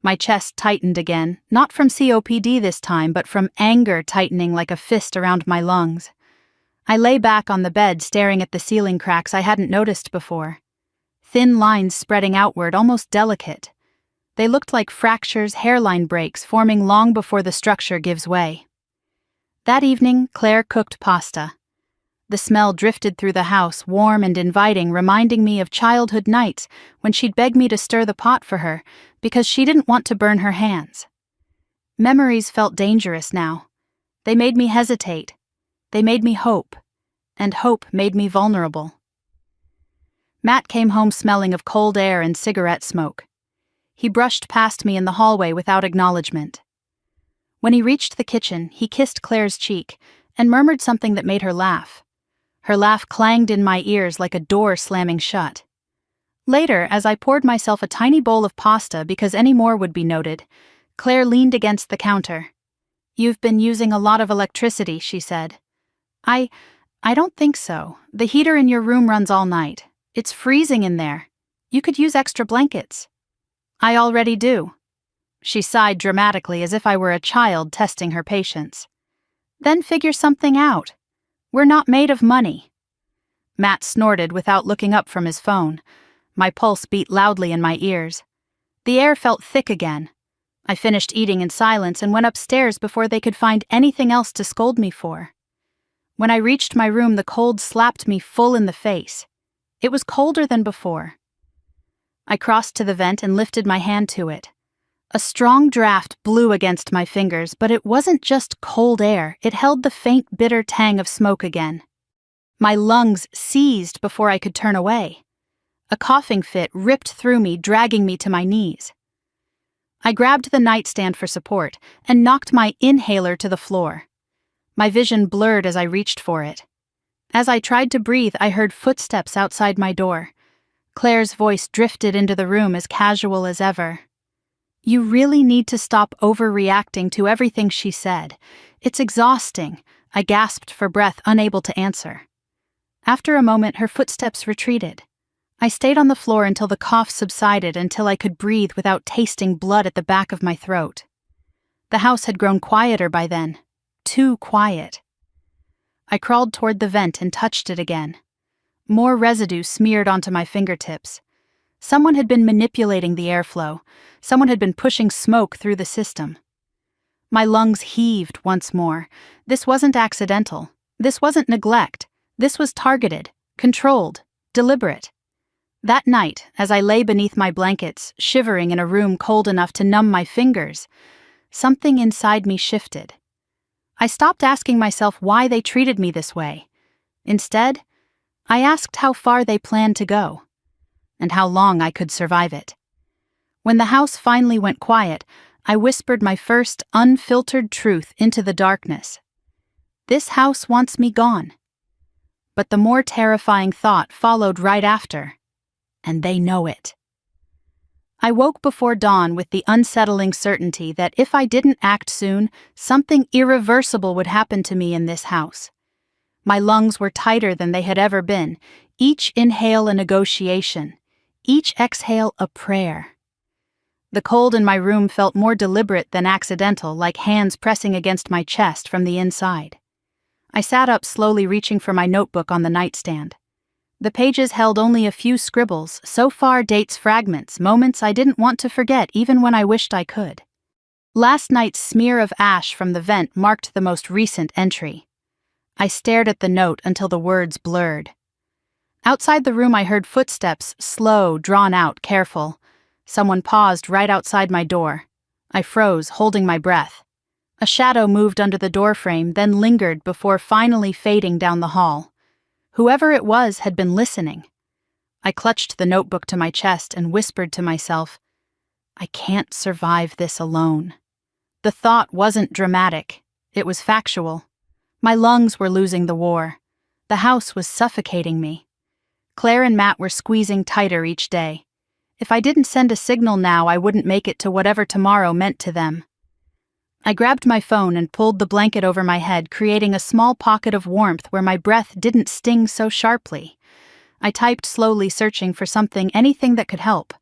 My chest tightened again, not from COPD this time, but from anger tightening like a fist around my lungs. I lay back on the bed, staring at the ceiling cracks I hadn't noticed before. Thin lines spreading outward, almost delicate. They looked like fractures, hairline breaks, forming long before the structure gives way. That evening, Claire cooked pasta. The smell drifted through the house, warm and inviting, reminding me of childhood nights when she'd beg me to stir the pot for her because she didn't want to burn her hands. Memories felt dangerous now. They made me hesitate. They made me hope. and hope made me vulnerable. Matt came home smelling of cold air and cigarette smoke. He brushed past me in the hallway without acknowledgement. When he reached the kitchen, he kissed Claire's cheek and murmured something that made her laugh. Her laugh clanged in my ears like a door slamming shut. Later, as I poured myself a tiny bowl of pasta because any more would be noted, Claire leaned against the counter. "You've been using a lot of electricity," she said. I don't think so. The heater in your room runs all night. It's freezing in there. You could use extra blankets." "I already do." She sighed dramatically as if I were a child testing her patience. "Then figure something out. We're not made of money." Matt snorted without looking up from his phone. My pulse beat loudly in my ears. The air felt thick again. I finished eating in silence and went upstairs before they could find anything else to scold me for. When I reached my room, the cold slapped me full in the face. It was colder than before. I crossed to the vent and lifted my hand to it. A strong draft blew against my fingers, but it wasn't just cold air, it held the faint, bitter tang of smoke again. My lungs seized before I could turn away. A coughing fit ripped through me, dragging me to my knees. I grabbed the nightstand for support and knocked my inhaler to the floor. My vision blurred as I reached for it. As I tried to breathe, I heard footsteps outside my door. Claire's voice drifted into the room as casual as ever. "You really need to stop overreacting to everything she said. It's exhausting," I gasped for breath, unable to answer. After a moment, her footsteps retreated. I stayed on the floor until the cough subsided, until I could breathe without tasting blood at the back of my throat. The house had grown quieter by then. Too quiet. I crawled toward the vent and touched it again. More residue smeared onto my fingertips. Someone had been manipulating the airflow. Someone had been pushing smoke through the system. My lungs heaved once more. This wasn't accidental. This wasn't neglect. This was targeted, controlled, deliberate. That night, as I lay beneath my blankets, shivering in a room cold enough to numb my fingers, something inside me shifted. I stopped asking myself why they treated me this way. Instead, I asked how far they planned to go, and how long I could survive it. When the house finally went quiet, I whispered my first unfiltered truth into the darkness. This house wants me gone. But the more terrifying thought followed right after, and they know it. I woke before dawn with the unsettling certainty that if I didn't act soon, something irreversible would happen to me in this house. My lungs were tighter than they had ever been, each inhale a negotiation, each exhale a prayer. The cold in my room felt more deliberate than accidental, like hands pressing against my chest from the inside. I sat up, slowly reaching for my notebook on the nightstand. The pages held only a few scribbles, so far dates fragments, moments I didn't want to forget even when I wished I could. Last night's smear of ash from the vent marked the most recent entry. I stared at the note until the words blurred. Outside the room I heard footsteps, slow, drawn out, careful. Someone paused right outside my door. I froze, holding my breath. A shadow moved under the doorframe, then lingered before finally fading down the hall. Whoever it was had been listening. I clutched the notebook to my chest and whispered to myself, "I can't survive this alone." The thought wasn't dramatic. It was factual. My lungs were losing the war. The house was suffocating me. Claire and Matt were squeezing tighter each day. If I didn't send a signal now, I wouldn't make it to whatever tomorrow meant to them. I grabbed my phone and pulled the blanket over my head, creating a small pocket of warmth where my breath didn't sting so sharply. I typed slowly, searching for anything that could help.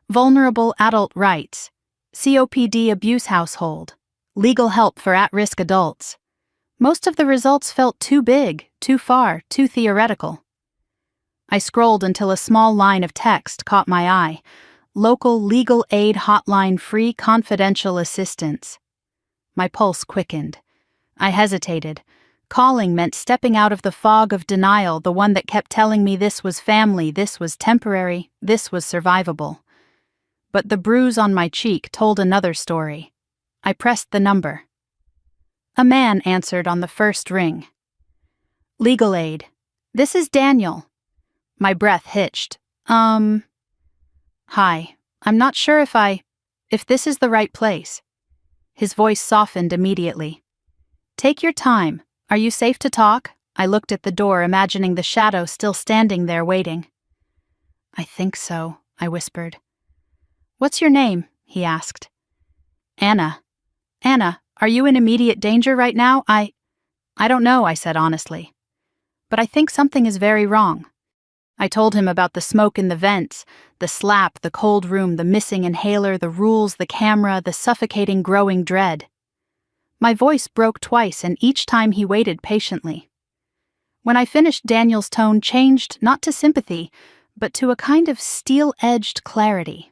Vulnerable adult rights, COPD abuse household, legal help for at-risk adults. Most of the results felt too big, too far, too theoretical. I scrolled until a small line of text caught my eye. Local legal aid hotline, free confidential assistance. My pulse quickened. I hesitated. Calling meant stepping out of the fog of denial, the one that kept telling me this was family, this was temporary, this was survivable. But the bruise on my cheek told another story. I pressed the number. A man answered on the first ring. "Legal aid. This is Daniel. My breath hitched. Hi. I'm not sure if this is the right place. His voice softened immediately. Take your time. Are you safe to talk? I looked at the door, imagining the shadow still standing there waiting. I think so, I whispered. What's your name? He asked. Anna. Anna, are you in immediate danger right now? I don't know, I said honestly. But I think something is very wrong. I told him about the smoke in the vents, the slap, the cold room, the missing inhaler, the rules, the camera, the suffocating growing dread. My voice broke twice, and each time he waited patiently. When I finished, Daniel's tone changed not to sympathy, but to a kind of steel-edged clarity.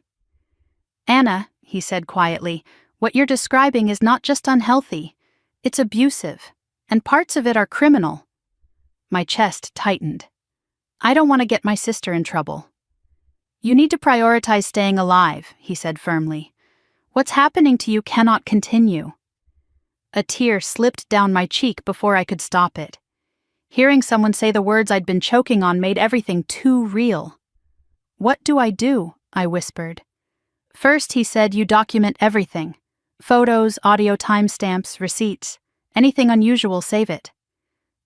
Anna, he said quietly, what you're describing is not just unhealthy, it's abusive, and parts of it are criminal. My chest tightened. I don't want to get my sister in trouble. You need to prioritize staying alive, he said firmly. What's happening to you cannot continue. A tear slipped down my cheek before I could stop it. Hearing someone say the words I'd been choking on made everything too real. What do? I whispered. First, he said, you document everything. Photos, audio timestamps, receipts. Anything unusual, save it.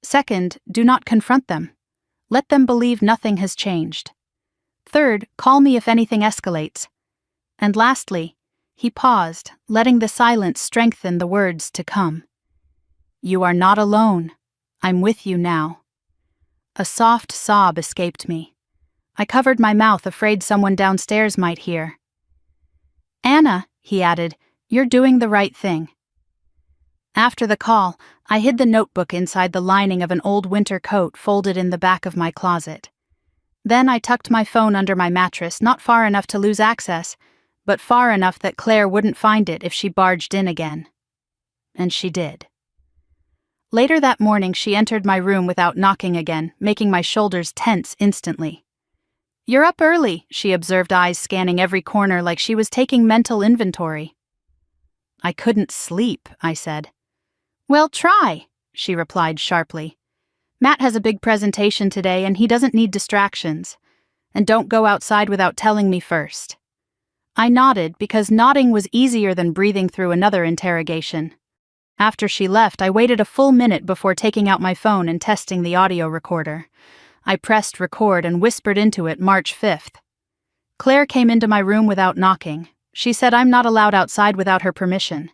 Second, do not confront them. Let them believe nothing has changed. Third, call me if anything escalates. And lastly, he paused, letting the silence strengthen the words to come. You are not alone. I'm with you now. A soft sob escaped me. I covered my mouth, afraid someone downstairs might hear. Anna, he added, you're doing the right thing. After the call, I hid the notebook inside the lining of an old winter coat folded in the back of my closet. Then I tucked my phone under my mattress, not far enough to lose access, but far enough that Claire wouldn't find it if she barged in again. And she did. Later that morning, she entered my room without knocking again, making my shoulders tense instantly. You're up early, she observed, eyes scanning every corner like she was taking mental inventory. I couldn't sleep, I said. Well, try, she replied sharply. Matt has a big presentation today and he doesn't need distractions. And don't go outside without telling me first. I nodded because nodding was easier than breathing through another interrogation. After she left, I waited a full minute before taking out my phone and testing the audio recorder. I pressed record and whispered into it March 5th. Claire came into my room without knocking. She said I'm not allowed outside without her permission.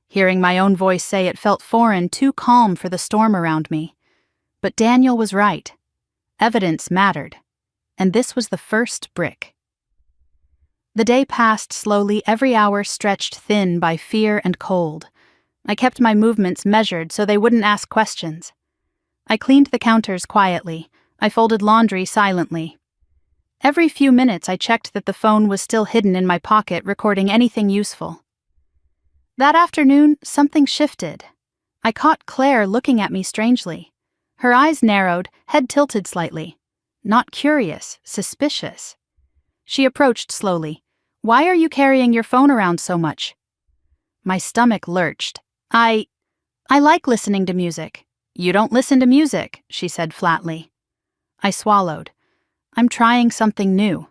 Hearing my own voice say it felt foreign, too calm for the storm around me. But Daniel was right. Evidence mattered. And this was the first brick. The day passed slowly, every hour stretched thin by fear and cold. I kept my movements measured so they wouldn't ask questions. I cleaned the counters quietly. I folded laundry silently. Every few minutes I checked that the phone was still hidden in my pocket, recording anything useful. That afternoon, something shifted. I caught Claire looking at me strangely. Her eyes narrowed, head tilted slightly. Not curious, suspicious. She approached slowly. Why are you carrying your phone around so much? My stomach lurched. I like listening to music. You don't listen to music, she said flatly. I swallowed. I'm trying something new.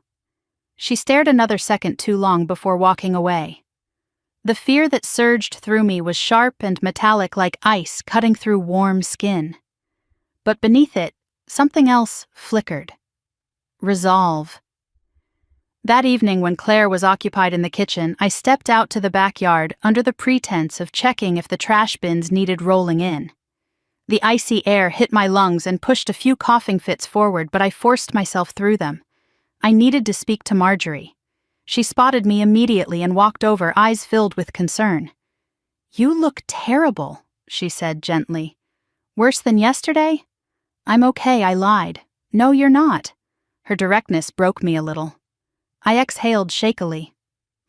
She stared another second too long before walking away. The fear that surged through me was sharp and metallic like ice cutting through warm skin. But beneath it, something else flickered. Resolve. That evening, when Claire was occupied in the kitchen, I stepped out to the backyard under the pretense of checking if the trash bins needed rolling in. The icy air hit my lungs and pushed a few coughing fits forward, but I forced myself through them. I needed to speak to Marjorie. She spotted me immediately and walked over, eyes filled with concern. You look terrible, she said gently. Worse than yesterday? I'm okay, I lied. No, you're not. Her directness broke me a little. I exhaled shakily.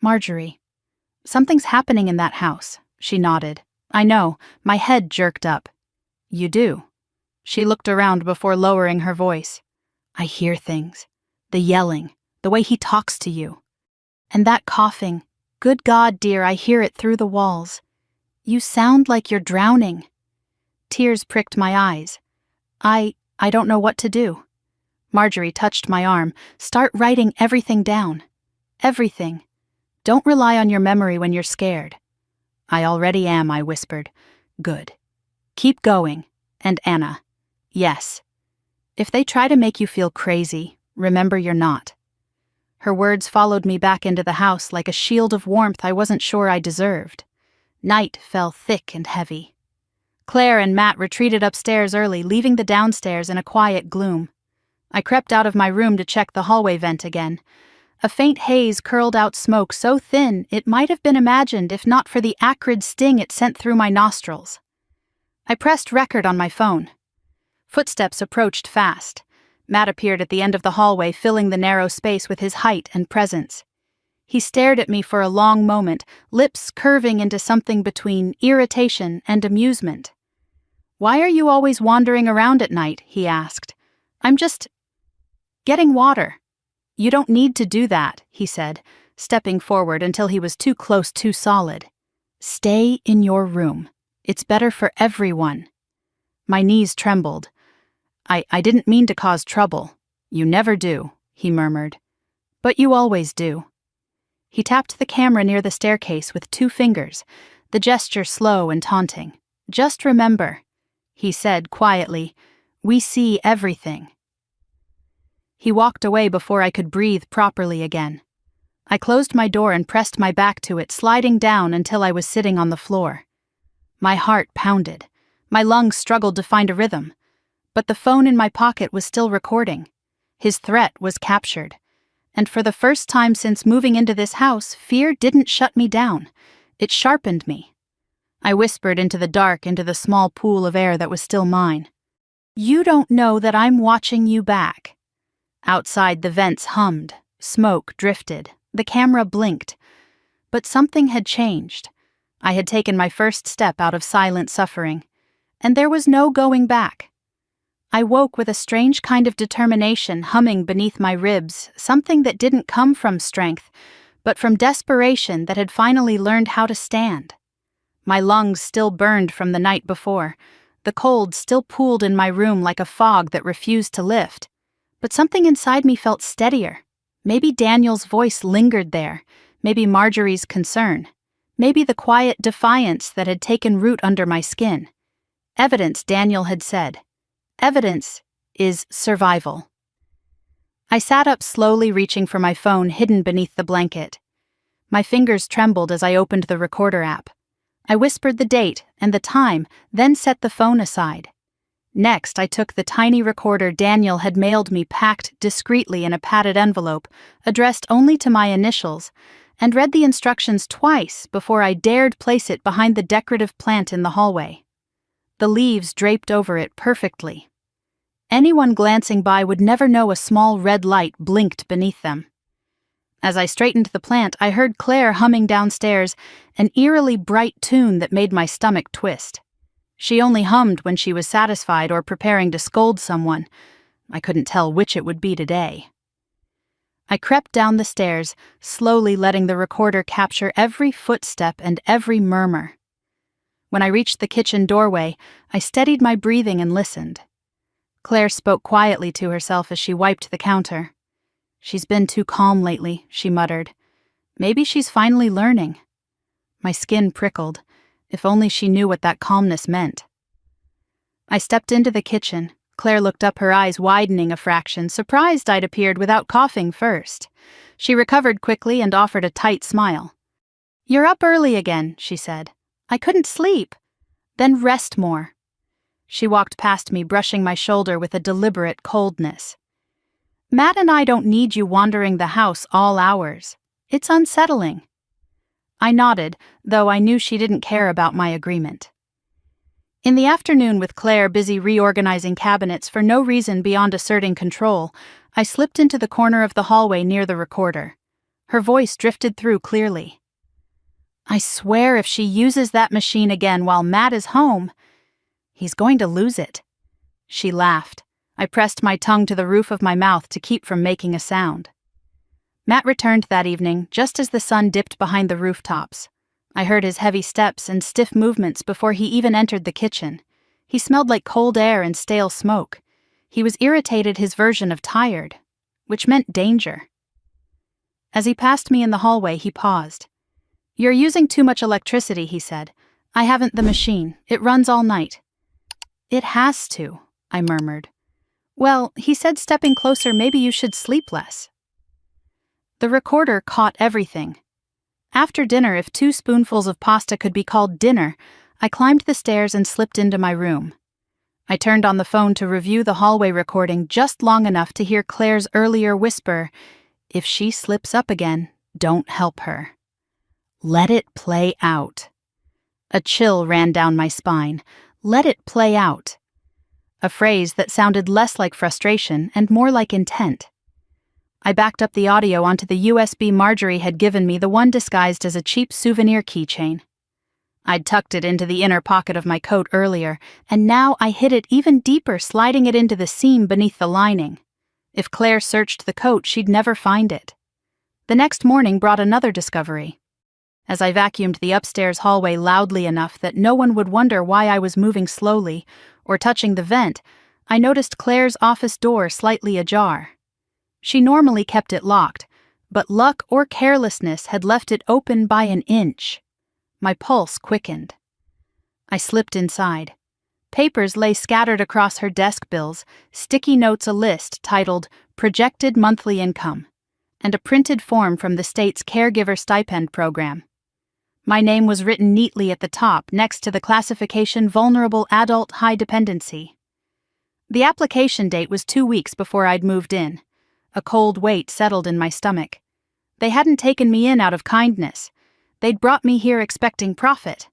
Marjorie. Something's happening in that house, she nodded. I know, my head jerked up. You do? She looked around before lowering her voice. I hear things. The yelling, the way he talks to you. And that coughing. Good God, dear, I hear it through the walls. You sound like you're drowning. Tears pricked my eyes. I don't know what to do. Marjorie touched my arm. Start writing everything down. Everything. Don't rely on your memory when you're scared. I already am, I whispered. Good. Keep going. And Anna. Yes. If they try to make you feel crazy, remember you're not. Her words followed me back into the house like a shield of warmth I wasn't sure I deserved. Night fell thick and heavy. Claire and Matt retreated upstairs early, leaving the downstairs in a quiet gloom. I crept out of my room to check the hallway vent again. A faint haze curled out smoke so thin it might have been imagined if not for the acrid sting it sent through my nostrils. I pressed record on my phone. Footsteps approached fast. Matt appeared at the end of the hallway, filling the narrow space with his height and presence. He stared at me for a long moment, lips curving into something between irritation and amusement. Why are you always wandering around at night? He asked. I'm just getting water. You don't need to do that, he said, stepping forward until he was too close, too solid. Stay in your room. It's better for everyone. My knees trembled. I didn't mean to cause trouble. You never do, he murmured. But you always do. He tapped the camera near the staircase with 2 fingers, the gesture slow and taunting. Just remember, he said quietly, we see everything. He walked away before I could breathe properly again. I closed my door and pressed my back to it, sliding down until I was sitting on the floor. My heart pounded. My lungs struggled to find a rhythm. But the phone in my pocket was still recording. His threat was captured. And for the first time since moving into this house, fear didn't shut me down. It sharpened me. I whispered into the dark, into the small pool of air that was still mine. You don't know that I'm watching you back. Outside, the vents hummed. Smoke drifted. The camera blinked. But something had changed. I had taken my first step out of silent suffering. And there was no going back. I woke with a strange kind of determination humming beneath my ribs, something that didn't come from strength, but from desperation that had finally learned how to stand. My lungs still burned from the night before. The cold still pooled in my room like a fog that refused to lift. But something inside me felt steadier. Maybe Daniel's voice lingered there, maybe Marjorie's concern, maybe the quiet defiance that had taken root under my skin. Evidence, Daniel had said. Evidence is survival. I sat up slowly, reaching for my phone hidden beneath the blanket. My fingers trembled as I opened the recorder app. I whispered the date and the time, then set the phone aside. Next, I took the tiny recorder Daniel had mailed me, packed discreetly in a padded envelope, addressed only to my initials, and read the instructions twice before I dared place it behind the decorative plant in the hallway. The leaves draped over it perfectly. Anyone glancing by would never know a small red light blinked beneath them. As I straightened the plant, I heard Claire humming downstairs, an eerily bright tune that made my stomach twist. She only hummed when she was satisfied or preparing to scold someone. I couldn't tell which it would be today. I crept down the stairs, slowly letting the recorder capture every footstep and every murmur. When I reached the kitchen doorway, I steadied my breathing and listened. Claire spoke quietly to herself as she wiped the counter. She's been too calm lately, she muttered. Maybe she's finally learning. My skin prickled. If only she knew what that calmness meant. I stepped into the kitchen. Claire looked up, her eyes widening a fraction, surprised I'd appeared without coughing first. She recovered quickly and offered a tight smile. You're up early again, she said. I couldn't sleep. Then rest more. She walked past me, brushing my shoulder with a deliberate coldness. Matt and I don't need you wandering the house all hours. It's unsettling. I nodded, though I knew she didn't care about my agreement. In the afternoon, with Claire busy reorganizing cabinets for no reason beyond asserting control, I slipped into the corner of the hallway near the recorder. Her voice drifted through clearly. I swear if she uses that machine again while Matt is home, he's going to lose it. She laughed. I pressed my tongue to the roof of my mouth to keep from making a sound. Matt returned that evening, just as the sun dipped behind the rooftops. I heard his heavy steps and stiff movements before he even entered the kitchen. He smelled like cold air and stale smoke. He was irritated his version of tired, which meant danger. As he passed me in the hallway, he paused. "You're using too much electricity," he said. "I haven't the machine. It runs all night." "It has to," I murmured. "Well," he said, stepping closer, "maybe you should sleep less." The recorder caught everything. After dinner, if 2 spoonfuls of pasta could be called dinner, I climbed the stairs and slipped into my room. I turned on the phone to review the hallway recording just long enough to hear Claire's earlier whisper, "If she slips up again, don't help her. Let it play out." A chill ran down my spine. Let it play out. A phrase that sounded less like frustration and more like intent. I backed up the audio onto the USB Marjorie had given me, the one disguised as a cheap souvenir keychain. I'd tucked it into the inner pocket of my coat earlier, and now I hid it even deeper, sliding it into the seam beneath the lining. If Claire searched the coat, she'd never find it. The next morning brought another discovery. As I vacuumed the upstairs hallway loudly enough that no one would wonder why I was moving slowly or touching the vent, I noticed Claire's office door slightly ajar. She normally kept it locked, but luck or carelessness had left it open by an inch. My pulse quickened. I slipped inside. Papers lay scattered across her desk, bills, sticky notes, a list titled "Projected Monthly Income," and a printed form from the state's caregiver stipend program. My name was written neatly at the top next to the classification "Vulnerable Adult High Dependency." The application date was 2 weeks before I'd moved in. A cold weight settled in my stomach. They hadn't taken me in out of kindness. They'd brought me here expecting profit.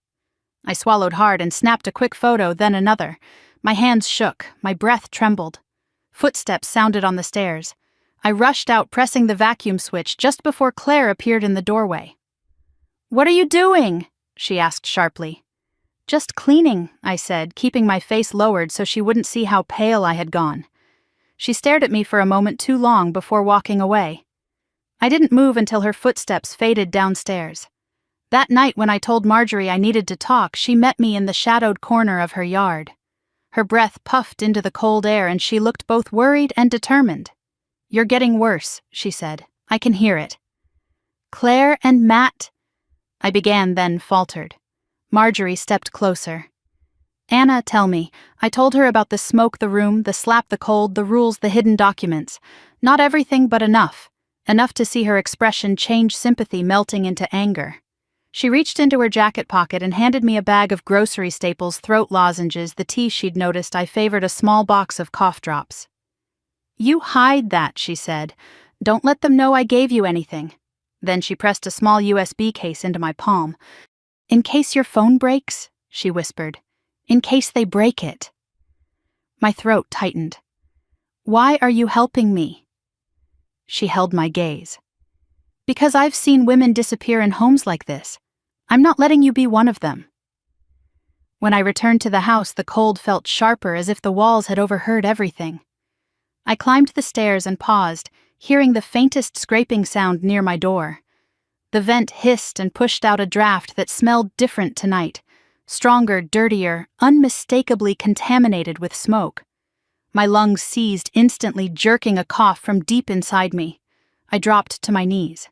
I swallowed hard and snapped a quick photo, then another. My hands shook, my breath trembled. Footsteps sounded on the stairs. I rushed out, pressing the vacuum switch just before Claire appeared in the doorway. "What are you doing?" she asked sharply. "Just cleaning," I said, keeping my face lowered so she wouldn't see how pale I had gone. She stared at me for a moment too long before walking away. I didn't move until her footsteps faded downstairs. That night when I told Marjorie I needed to talk, she met me in the shadowed corner of her yard. Her breath puffed into the cold air and she looked both worried and determined. "You're getting worse," she said. "I can hear it." "Claire and Matt," I began, then faltered. Marjorie stepped closer. "Anna, tell me." I told her about the smoke, the room, the slap, the cold, the rules, the hidden documents. Not everything, but enough. Enough to see her expression change, sympathy melting into anger. She reached into her jacket pocket and handed me a bag of grocery staples, throat lozenges, the tea she'd noticed I favored, a small box of cough drops. "You hide that," she said. "Don't let them know I gave you anything." Then she pressed a small USB case into my palm. "In case your phone breaks," she whispered. "In case they break it." My throat tightened. "Why are you helping me?" She held my gaze. "Because I've seen women disappear in homes like this. I'm not letting you be one of them." When I returned to the house, the cold felt sharper, as if the walls had overheard everything. I climbed the stairs and paused, hearing the faintest scraping sound near my door. The vent hissed and pushed out a draft that smelled different tonight. Stronger, dirtier, unmistakably contaminated with smoke. My lungs seized, instantly jerking a cough from deep inside me. I dropped to my knees.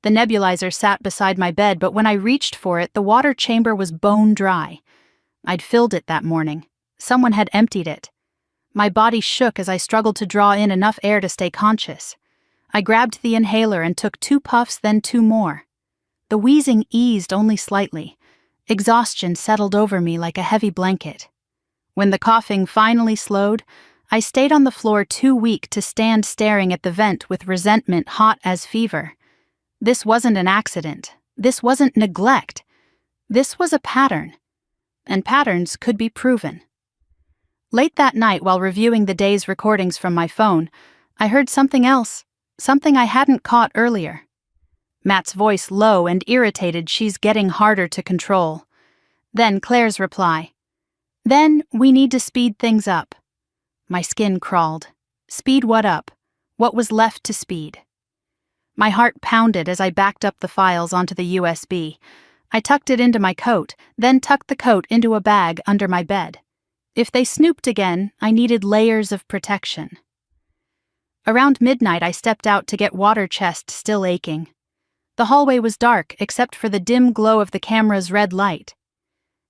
The nebulizer sat beside my bed, but when I reached for it, the water chamber was bone dry. I'd filled it that morning. Someone had emptied it. My body shook as I struggled to draw in enough air to stay conscious. I grabbed the inhaler and took 2 puffs, then 2 more. The wheezing eased only slightly. Exhaustion settled over me like a heavy blanket. When the coughing finally slowed, I stayed on the floor, too weak to stand, staring at the vent with resentment hot as fever. This wasn't an accident. This wasn't neglect. This was a pattern. And patterns could be proven. Late that night, while reviewing the day's recordings from my phone, I heard something else, something I hadn't caught earlier. Matt's voice, low and irritated. "She's getting harder to control." Then Claire's reply. "Then we need to speed things up." My skin crawled. Speed what up? What was left to speed? My heart pounded as I backed up the files onto the USB. I tucked it into my coat, then tucked the coat into a bag under my bed. If they snooped again, I needed layers of protection. Around midnight, I stepped out to get water, chest still aching. The hallway was dark except for the dim glow of the camera's red light.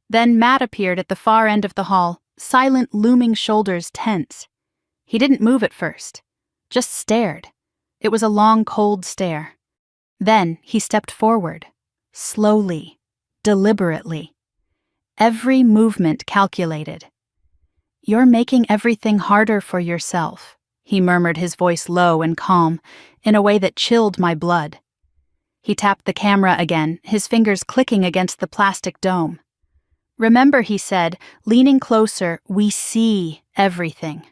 Then Matt appeared at the far end of the hall, silent, looming shoulders tense. He didn't move at first, just stared. It was a long, cold stare. Then he stepped forward, slowly, deliberately. Every movement calculated. "You're making everything harder for yourself," he murmured, his voice low and calm, in a way that chilled my blood. He tapped the camera again, his fingers clicking against the plastic dome. "Remember," he said, leaning closer, "we see everything."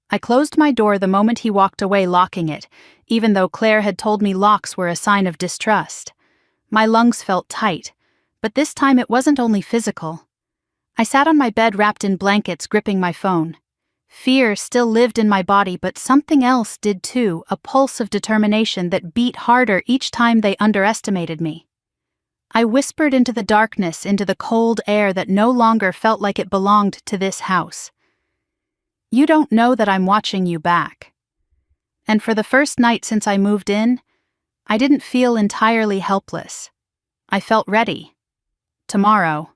I closed my door the moment he walked away, locking it, even though Claire had told me locks were a sign of distrust. My lungs felt tight, but this time it wasn't only physical. I sat on my bed wrapped in blankets, gripping my phone. Fear still lived in my body, but something else did too, a pulse of determination that beat harder each time they underestimated me. I whispered into the darkness, into the cold air that no longer felt like it belonged to this house. "You don't know that I'm watching you back." And for the first night since I moved in, I didn't feel entirely helpless. I felt ready. Tomorrow,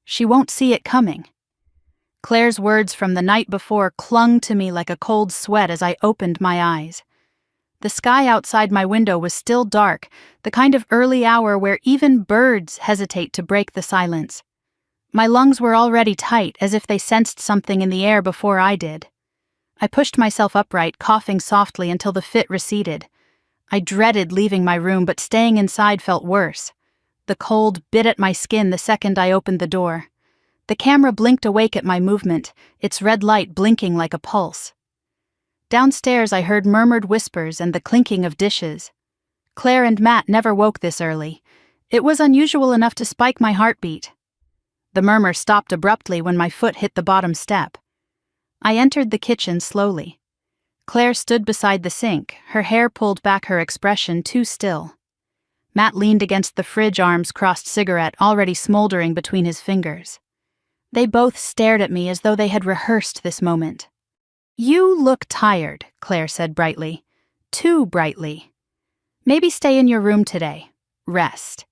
she won't see it coming. Claire's words from the night before clung to me like a cold sweat as I opened my eyes. The sky outside my window was still dark, the kind of early hour where even birds hesitate to break the silence. My lungs were already tight, as if they sensed something in the air before I did. I pushed myself upright, coughing softly until the fit receded. I dreaded leaving my room, but staying inside felt worse. The cold bit at my skin the second I opened the door. The camera blinked awake at my movement, its red light blinking like a pulse. Downstairs, I heard murmured whispers and the clinking of dishes. Claire and Matt never woke this early. It was unusual enough to spike my heartbeat. The murmur stopped abruptly when my foot hit the bottom step. I entered the kitchen slowly. Claire stood beside the sink, her hair pulled back, her expression too still. Matt leaned against the fridge, arms crossed, cigarette already smoldering between his fingers. They both stared at me as though they had rehearsed this moment. "You look tired," Claire said brightly. "Too brightly. Maybe stay in your room today. Rest."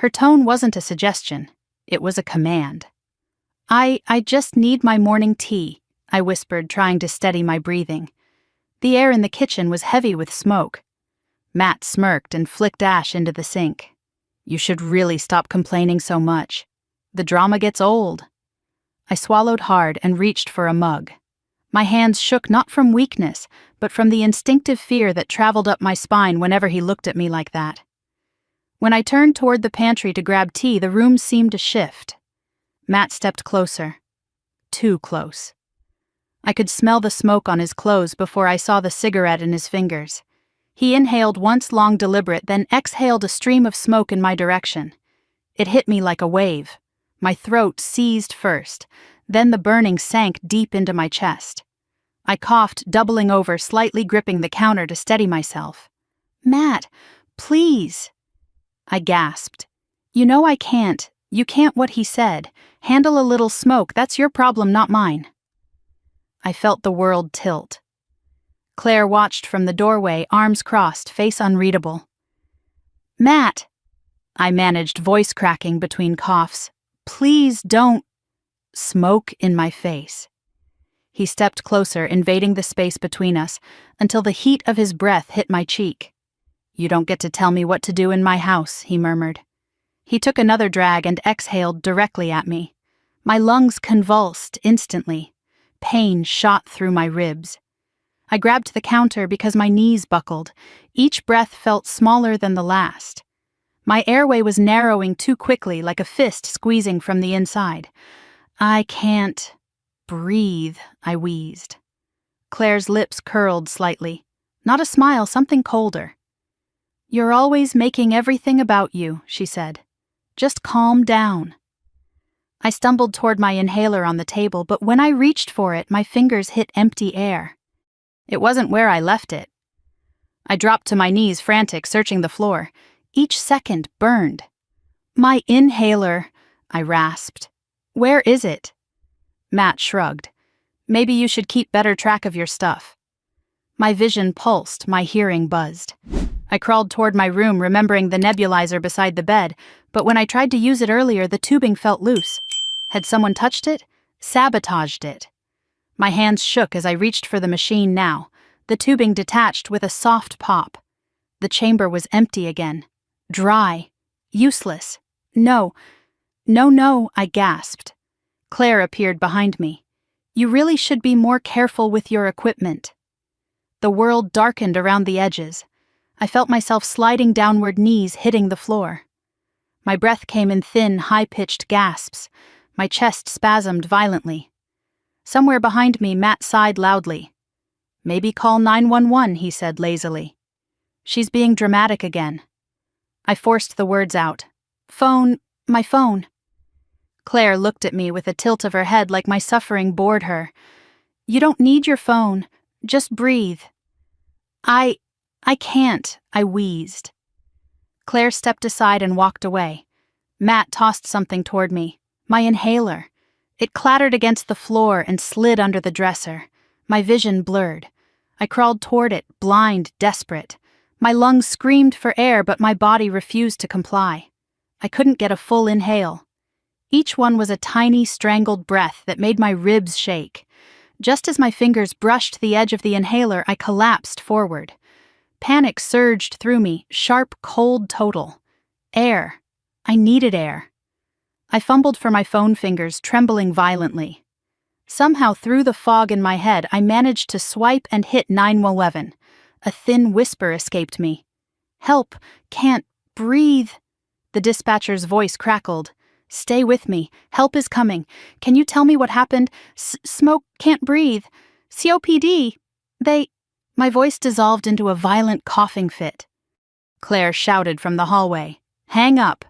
Her tone wasn't a suggestion. It was a command. I just need my morning tea," I whispered, trying to steady my breathing. The air in the kitchen was heavy with smoke. Matt smirked and flicked ash into the sink. "You should really stop complaining so much. The drama gets old." I swallowed hard and reached for a mug. My hands shook not from weakness, but from the instinctive fear that traveled up my spine whenever he looked at me like that. When I turned toward the pantry to grab tea, the room seemed to shift. Matt stepped closer. Too close. I could smell the smoke on his clothes before I saw the cigarette in his fingers. He inhaled once, long, deliberate, then exhaled a stream of smoke in my direction. It hit me like a wave. My throat seized first, then the burning sank deep into my chest. I coughed, doubling over, slightly gripping the counter to steady myself. "Matt, please." I gasped. "You know I can't. You can't," what he said. "Handle a little smoke, that's your problem, not mine." I felt the world tilt. Claire watched from the doorway, arms crossed, face unreadable. "Matt," I managed, voice cracking between coughs. "Please don't." Smoke in my face. He stepped closer, invading the space between us, until the heat of his breath hit my cheek. "You don't get to tell me what to do in my house," he murmured. He took another drag and exhaled directly at me. My lungs convulsed instantly. Pain shot through my ribs. I grabbed the counter because my knees buckled. Each breath felt smaller than the last. My airway was narrowing too quickly, like a fist squeezing from the inside. "I can't breathe," I wheezed. Claire's lips curled slightly. Not a smile, something colder. "You're always making everything about you," she said. "Just calm down." I stumbled toward my inhaler on the table, but when I reached for it, my fingers hit empty air. It wasn't where I left it. I dropped to my knees, frantic, searching the floor. Each second burned. "My inhaler," I rasped. "Where is it?" Matt shrugged. Maybe you should keep better track of your stuff. My vision pulsed, my hearing buzzed. I crawled toward my room, remembering the nebulizer beside the bed, but when I tried to use it earlier, the tubing felt loose. Had someone touched it? Sabotaged it. My hands shook as I reached for the machine now. The tubing detached with a soft pop. The chamber was empty again. Dry. Useless. No, I gasped. Claire appeared behind me. You really should be more careful with your equipment. The world darkened around the edges. I felt myself sliding downward, knees hitting the floor. My breath came in thin, high-pitched gasps. My chest spasmed violently. Somewhere behind me, Matt sighed loudly. Maybe call 911, he said lazily. She's being dramatic again. I forced the words out. Phone, my phone. Claire looked at me with a tilt of her head like my suffering bored her. You don't need your phone. Just breathe. I can't, I wheezed. Claire stepped aside and walked away. Matt tossed something toward me. My inhaler. It clattered against the floor and slid under the dresser. My vision blurred. I crawled toward it, blind, desperate. My lungs screamed for air, but my body refused to comply. I couldn't get a full inhale. Each one was a tiny, strangled breath that made my ribs shake. Just as my fingers brushed the edge of the inhaler, I collapsed forward. Panic surged through me, sharp, cold total. Air. I needed air. I fumbled for my phone fingers, trembling violently. Somehow, through the fog in my head, I managed to swipe and hit 911. A thin whisper escaped me. Help! Can't breathe! The dispatcher's voice crackled. Stay with me. Help is coming. Can you tell me what happened? Smoke, can't breathe. COPD. My voice dissolved into a violent coughing fit. Claire shouted from the hallway. Hang up.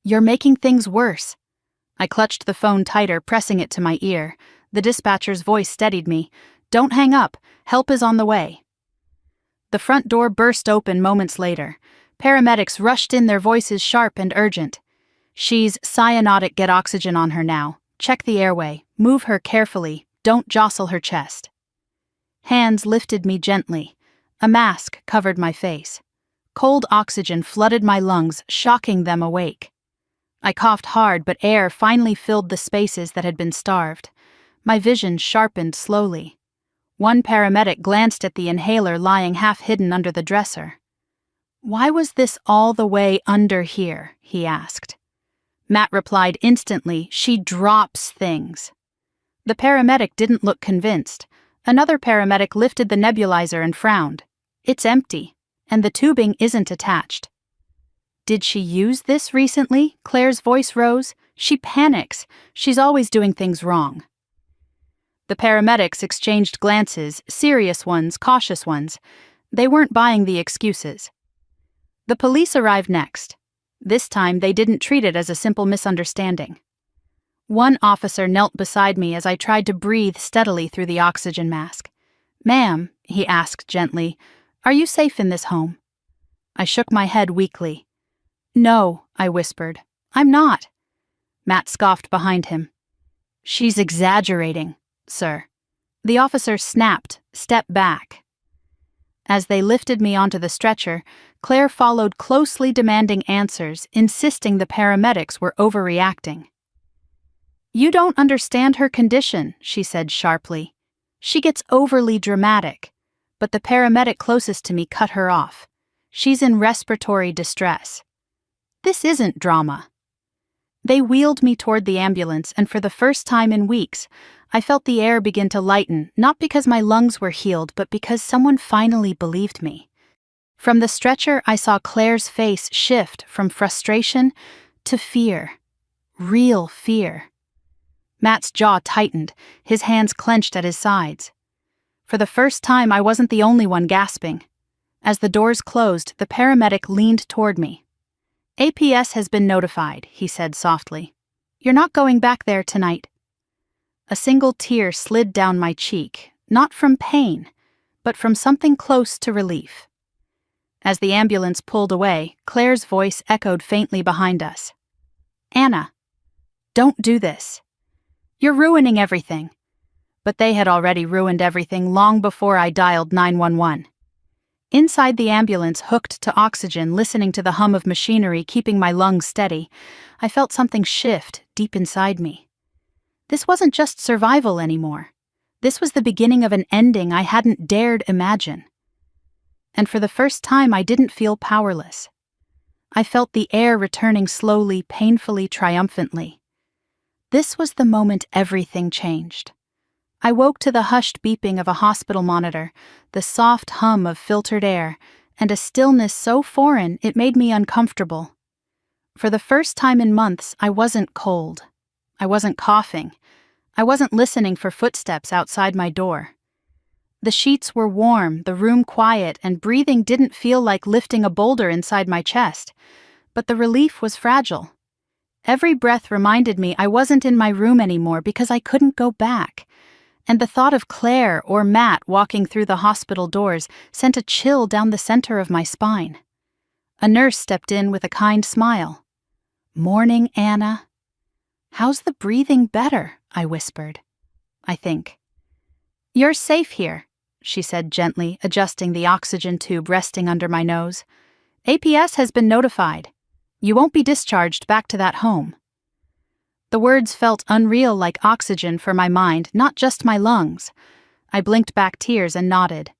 You're making things worse. I clutched the phone tighter, pressing it to my ear. The dispatcher's voice steadied me. Don't hang up. Help is on the way. The front door burst open moments later. Paramedics rushed in, their voices sharp and urgent. She's cyanotic, get oxygen on her now. Check the airway. Move her carefully. Don't jostle her chest. Hands lifted me gently. A mask covered my face. Cold oxygen flooded my lungs, shocking them awake. I coughed hard, but air finally filled the spaces that had been starved. My vision sharpened slowly. One paramedic glanced at the inhaler lying half-hidden under the dresser. Why was this all the way under here? He asked. Matt replied instantly, she drops things. The paramedic didn't look convinced. Another paramedic lifted the nebulizer and frowned. It's empty, and the tubing isn't attached. Did she use this recently? Claire's voice rose. She panics. She's always doing things wrong. The paramedics exchanged glances, serious ones, cautious ones. They weren't buying the excuses. The police arrived next. This time, they didn't treat it as a simple misunderstanding. One officer knelt beside me as I tried to breathe steadily through the oxygen mask. Ma'am, he asked gently, are you safe in this home? I shook my head weakly. No, I whispered. I'm not. Matt scoffed behind him. She's exaggerating, sir. The officer snapped, step back. As they lifted me onto the stretcher, Claire followed closely, demanding answers, insisting the paramedics were overreacting. You don't understand her condition, she said sharply. She gets overly dramatic, but the paramedic closest to me cut her off. She's in respiratory distress. This isn't drama. They wheeled me toward the ambulance, and for the first time in weeks, I felt the air begin to lighten, not because my lungs were healed, but because someone finally believed me. From the stretcher, I saw Claire's face shift from frustration to fear. Real fear. Matt's jaw tightened, his hands clenched at his sides. For the first time, I wasn't the only one gasping. As the doors closed, the paramedic leaned toward me. APS has been notified, he said softly. You're not going back there tonight. A single tear slid down my cheek, not from pain, but from something close to relief. As the ambulance pulled away, Claire's voice echoed faintly behind us. Anna, don't do this. You're ruining everything." But they had already ruined everything long before I dialed 911. Inside the ambulance, hooked to oxygen, listening to the hum of machinery keeping my lungs steady, I felt something shift deep inside me. This wasn't just survival anymore. This was the beginning of an ending I hadn't dared imagine. And for the first time, I didn't feel powerless. I felt the air returning slowly, painfully, triumphantly. This was the moment everything changed. I woke to the hushed beeping of a hospital monitor, the soft hum of filtered air, and a stillness so foreign it made me uncomfortable. For the first time in months, I wasn't cold. I wasn't coughing. I wasn't listening for footsteps outside my door. The sheets were warm, the room quiet, and breathing didn't feel like lifting a boulder inside my chest. But the relief was fragile. Every breath reminded me I wasn't in my room anymore because I couldn't go back. And the thought of Claire or Matt walking through the hospital doors sent a chill down the center of my spine. A nurse stepped in with a kind smile. "Morning, Anna." "How's the breathing better?" I whispered. "I think." "You're safe here," she said gently, adjusting the oxygen tube resting under my nose. "APS has been notified. You won't be discharged back to that home." The words felt unreal, like oxygen for my mind, not just my lungs. I blinked back tears and nodded.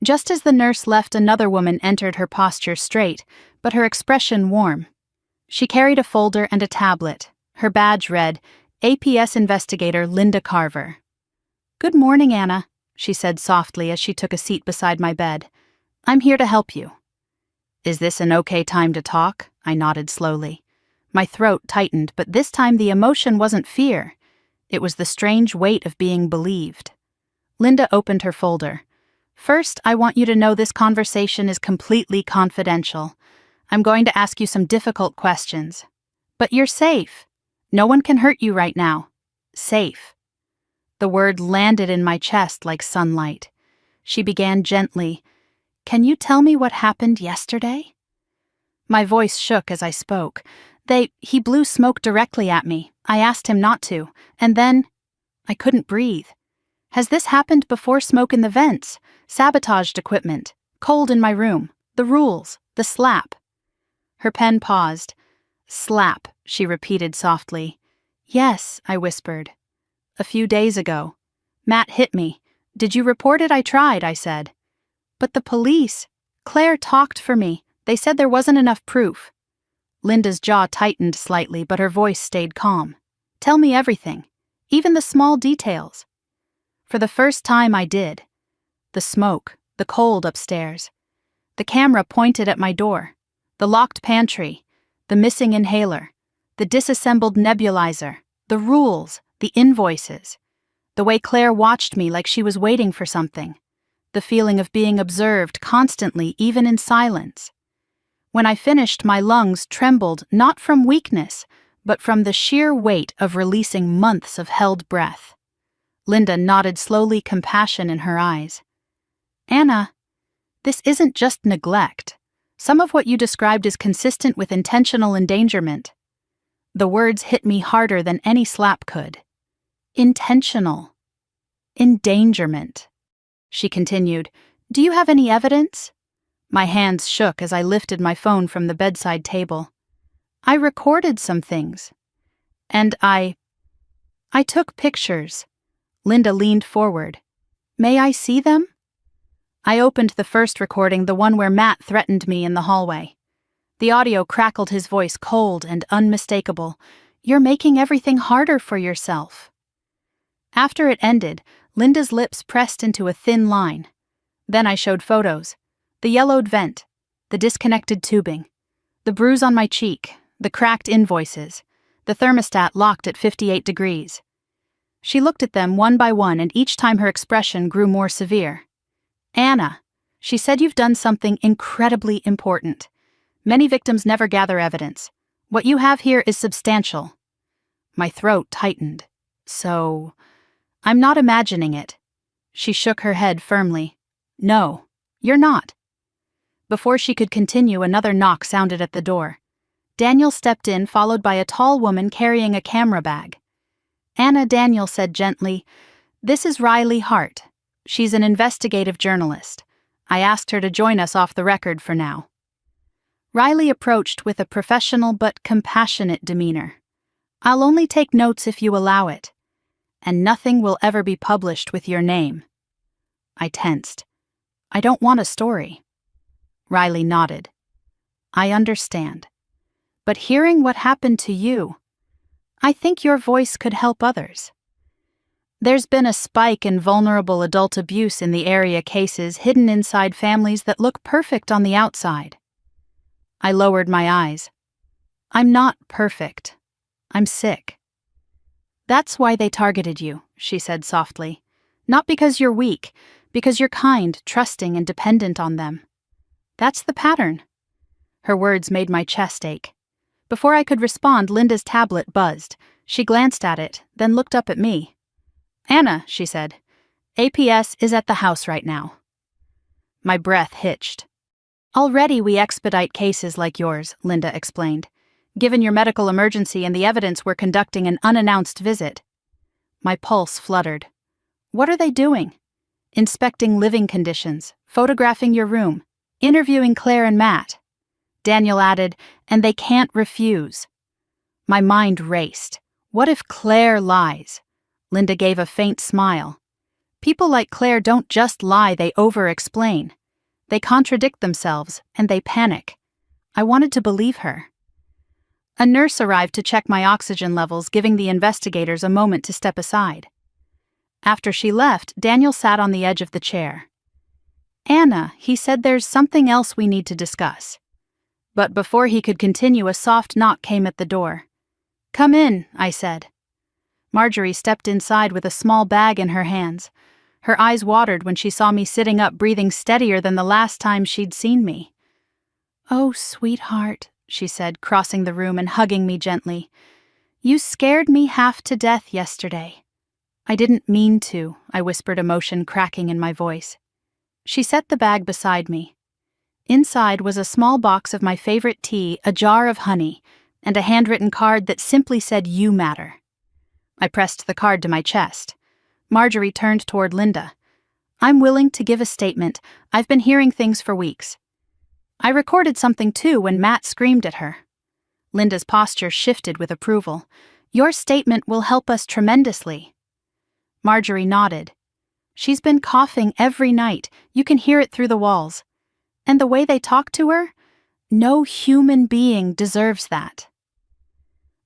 Just as the nurse left, another woman entered, her posture straight, but her expression warm. She carried a folder and a tablet. Her badge read, "APS Investigator Linda Carver." "Good morning, Anna," she said softly as she took a seat beside my bed. "I'm here to help you." "Is this an okay time to talk?" I nodded slowly. My throat tightened, but this time the emotion wasn't fear. It was the strange weight of being believed. Linda opened her folder. "First, I want you to know this conversation is completely confidential. I'm going to ask you some difficult questions. But you're safe. No one can hurt you right now. Safe." The word landed in my chest like sunlight. She began gently, "Can you tell me what happened yesterday?" My voice shook as I spoke. He blew smoke directly at me. I asked him not to, and then I couldn't breathe. "Has this happened before? Smoke in the vents, sabotaged equipment, cold in my room, the rules, the slap." Her pen paused. "Slap," she repeated softly. "Yes," I whispered. "A few days ago. Matt hit me. Did you report it?" "I tried," I said. "But the police. Claire talked for me. They said there wasn't enough proof." Linda's jaw tightened slightly, but her voice stayed calm. "Tell me everything, even the small details." For the first time I did. The smoke, the cold upstairs. The camera pointed at my door. The locked pantry. The missing inhaler. The disassembled nebulizer. The rules. The invoices. The way Claire watched me like she was waiting for something. The feeling of being observed constantly, even in silence. When I finished, my lungs trembled, not from weakness, but from the sheer weight of releasing months of held breath. Linda nodded slowly, compassion in her eyes. "Anna, this isn't just neglect. Some of what you described is consistent with intentional endangerment." The words hit me harder than any slap could. Intentional. Endangerment. She continued, "Do you have any evidence?" My hands shook as I lifted my phone from the bedside table. "I recorded some things. And I took pictures." Linda leaned forward. "May I see them?" I opened the first recording, the one where Matt threatened me in the hallway. The audio crackled, his voice cold and unmistakable. "You're making everything harder for yourself." After it ended, Linda's lips pressed into a thin line. Then I showed photos. The yellowed vent, the disconnected tubing, the bruise on my cheek, the cracked invoices, the thermostat locked at 58 degrees. She looked at them one by one, and each time her expression grew more severe. "Anna," she said, "you've done something incredibly important. Many victims never gather evidence. What you have here is substantial." My throat tightened. "So, I'm not imagining it." She shook her head firmly. "No, you're not." Before she could continue, another knock sounded at the door. Daniel stepped in, followed by a tall woman carrying a camera bag. Anna, Daniel said gently, "This is Riley Hart. She's an investigative journalist. I asked her to join us off the record for now." Riley approached with a professional but compassionate demeanor. "I'll only take notes if you allow it. And nothing will ever be published with your name." I tensed. "I don't want a story." Riley nodded. "I understand. But hearing what happened to you, I think your voice could help others. There's been a spike in vulnerable adult abuse in the area, cases hidden inside families that look perfect on the outside." I lowered my eyes. "I'm not perfect. I'm sick." "That's why they targeted you," she said softly. "Not because you're weak, because you're kind, trusting, and dependent on them. That's the pattern." Her words made my chest ache. Before I could respond, Linda's tablet buzzed. She glanced at it, then looked up at me. "Anna," she said, "APS is at the house right now." My breath hitched. "Already we expedite cases like yours," Linda explained. "Given your medical emergency and the evidence, we're conducting an unannounced visit." My pulse fluttered. "What are they doing?" "Inspecting living conditions, photographing your room, interviewing Claire and Matt." Daniel added, "And they can't refuse." My mind raced. What if Claire lies? Linda gave a faint smile. "People like Claire don't just lie, they over-explain. They contradict themselves, and they panic." I wanted to believe her. A nurse arrived to check my oxygen levels, giving the investigators a moment to step aside. After she left, Daniel sat on the edge of the chair. "Anna," he said, "there's something else we need to discuss." But before he could continue, a soft knock came at the door. "Come in," I said. Marjorie stepped inside with a small bag in her hands. Her eyes watered when she saw me sitting up, breathing steadier than the last time she'd seen me. "Oh, sweetheart," she said, crossing the room and hugging me gently. "You scared me half to death yesterday." "I didn't mean to," I whispered, emotion cracking in my voice. She set the bag beside me. Inside was a small box of my favorite tea, a jar of honey, and a handwritten card that simply said, "You matter." I pressed the card to my chest. Marjorie turned toward Linda. "I'm willing to give a statement. I've been hearing things for weeks." I recorded something too when Matt screamed at her. Linda's posture shifted with approval. "Your statement will help us tremendously." Marjorie nodded. "She's been coughing every night. You can hear it through the walls. And the way they talk to her? No human being deserves that."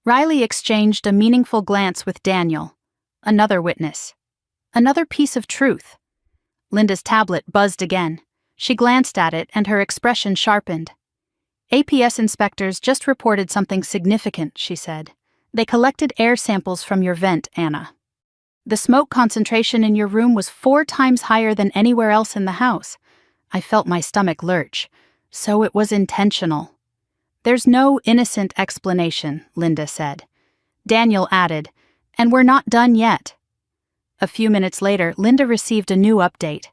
Riley exchanged a meaningful glance with Daniel. Another witness. Another piece of truth. Linda's tablet buzzed again. She glanced at it and her expression sharpened. "APS inspectors just reported something significant," she said. "They collected air samples from your vent, Anna. The smoke concentration in your room was 4 times higher than anywhere else in the house." I felt my stomach lurch. So it was intentional. "There's no innocent explanation," Linda said. Daniel added, "And we're not done yet." A few minutes later, Linda received a new update.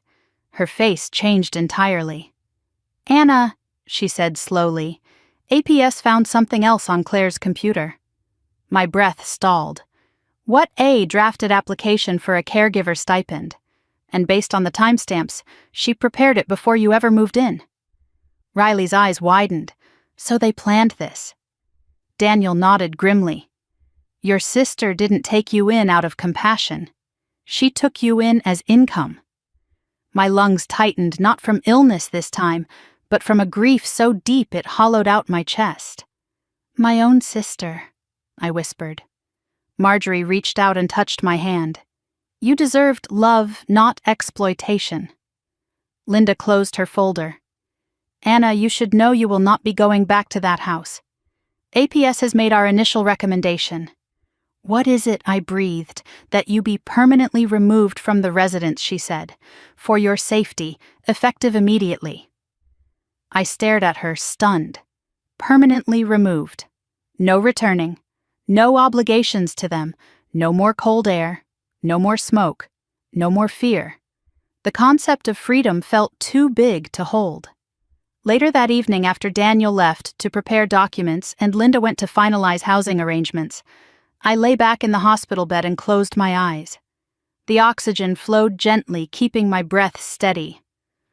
Her face changed entirely. "Anna," she said slowly, "APS found something else on Claire's computer." My breath stalled. What drafted application for a caregiver stipend? And based on the timestamps, she prepared it before you ever moved in. Riley's eyes widened. "So they planned this." Daniel nodded grimly. "Your sister didn't take you in out of compassion. She took you in as income." My lungs tightened, not from illness this time, but from a grief so deep it hollowed out my chest. "My own sister," I whispered. Marjorie reached out and touched my hand. "You deserved love, not exploitation." Linda closed her folder. "Anna, you should know you will not be going back to that house. APS has made our initial recommendation." "What is it," I breathed, "that you be permanently removed from the residence," she said, "for your safety, effective immediately." I stared at her, stunned. Permanently removed. No returning. No obligations to them. No more cold air. No more smoke. No more fear. The concept of freedom felt too big to hold. Later that evening, after Daniel left to prepare documents and Linda went to finalize housing arrangements, I lay back in the hospital bed and closed my eyes. The oxygen flowed gently, keeping my breath steady.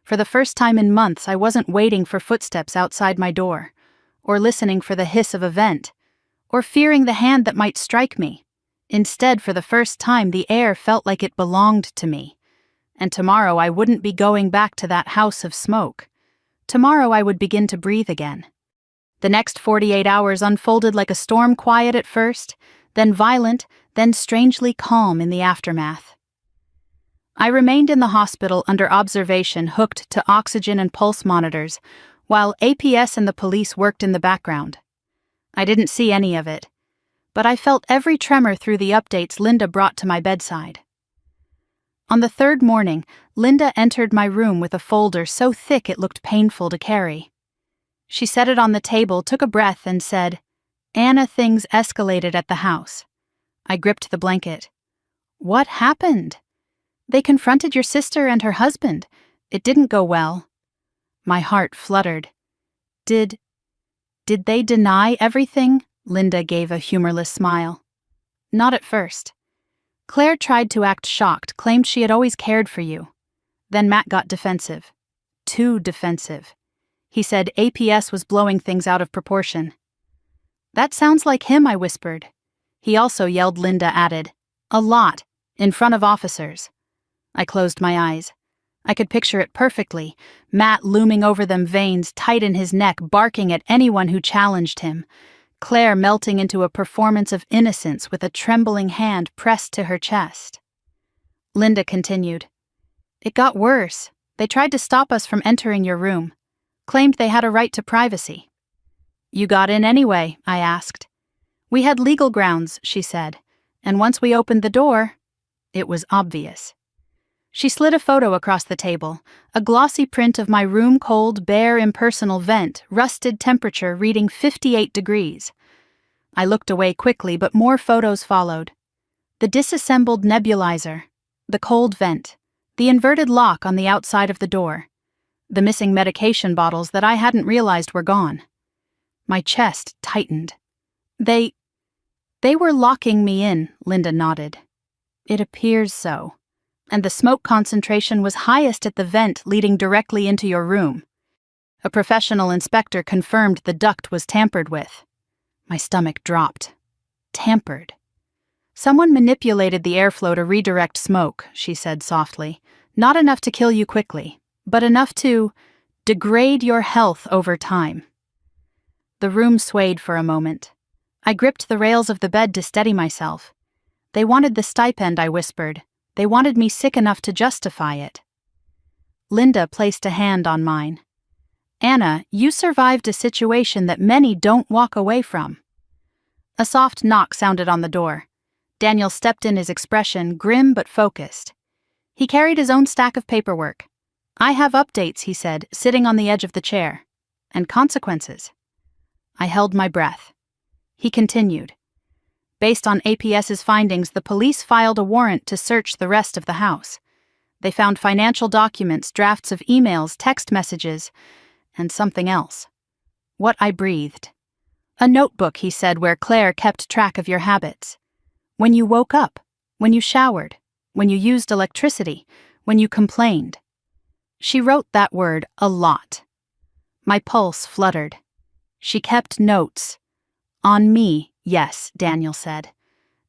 For the first time in months, I wasn't waiting for footsteps outside my door, or listening for the hiss of a vent, or fearing the hand that might strike me. Instead, for the first time, the air felt like it belonged to me. And tomorrow I wouldn't be going back to that house of smoke. Tomorrow I would begin to breathe again. The next 48 hours unfolded like a storm, quiet at first, then violent, then strangely calm in the aftermath. I remained in the hospital under observation, hooked to oxygen and pulse monitors, while APS and the police worked in the background. I didn't see any of it, but I felt every tremor through the updates Linda brought to my bedside. On the third morning, Linda entered my room with a folder so thick it looked painful to carry. She set it on the table, took a breath, and said, "Anna, things escalated at the house." I gripped the blanket. "What happened?" "They confronted your sister and her husband. It didn't go well." My heart fluttered. Did they deny everything?" Linda gave a humorless smile. "Not at first. Claire tried to act shocked, claimed she had always cared for you. Then Matt got defensive. Too defensive. He said APS was blowing things out of proportion." "That sounds like him," I whispered. "He also yelled," Linda added. "A lot, in front of officers." I closed my eyes. I could picture it perfectly, Matt looming over them, veins tight in his neck, barking at anyone who challenged him. Claire melting into a performance of innocence with a trembling hand pressed to her chest. Linda continued, "It got worse. They tried to stop us from entering your room. Claimed they had a right to privacy." "You got in anyway?" I asked. "We had legal grounds," she said, "and once we opened the door, it was obvious." She slid a photo across the table, a glossy print of my room, cold, bare, impersonal vent, rusted temperature reading 58 degrees. I looked away quickly, but more photos followed. The disassembled nebulizer, the cold vent, the inverted lock on the outside of the door, the missing medication bottles that I hadn't realized were gone. My chest tightened. They were locking me in," Linda nodded. "It appears so. And the smoke concentration was highest at the vent leading directly into your room. A professional inspector confirmed the duct was tampered with." My stomach dropped. Tampered. "Someone manipulated the airflow to redirect smoke," she said softly. "Not enough to kill you quickly, but enough to degrade your health over time." The room swayed for a moment. I gripped the rails of the bed to steady myself. "They wanted the stipend," I whispered. "They wanted me sick enough to justify it." Linda placed a hand on mine. "Anna, you survived a situation that many don't walk away from." A soft knock sounded on the door. Daniel stepped in, his expression grim but focused. He carried his own stack of paperwork. "I have updates," he said, sitting on the edge of the chair. "And consequences." I held my breath. He continued. "Based on APS's findings, the police filed a warrant to search the rest of the house. They found financial documents, drafts of emails, text messages, and something else." What I breathed. "A notebook," he said, "where Claire kept track of your habits. When you woke up, when you showered, when you used electricity, when you complained." She wrote that word a lot. My pulse fluttered. She kept notes. "On me, yes," Daniel said,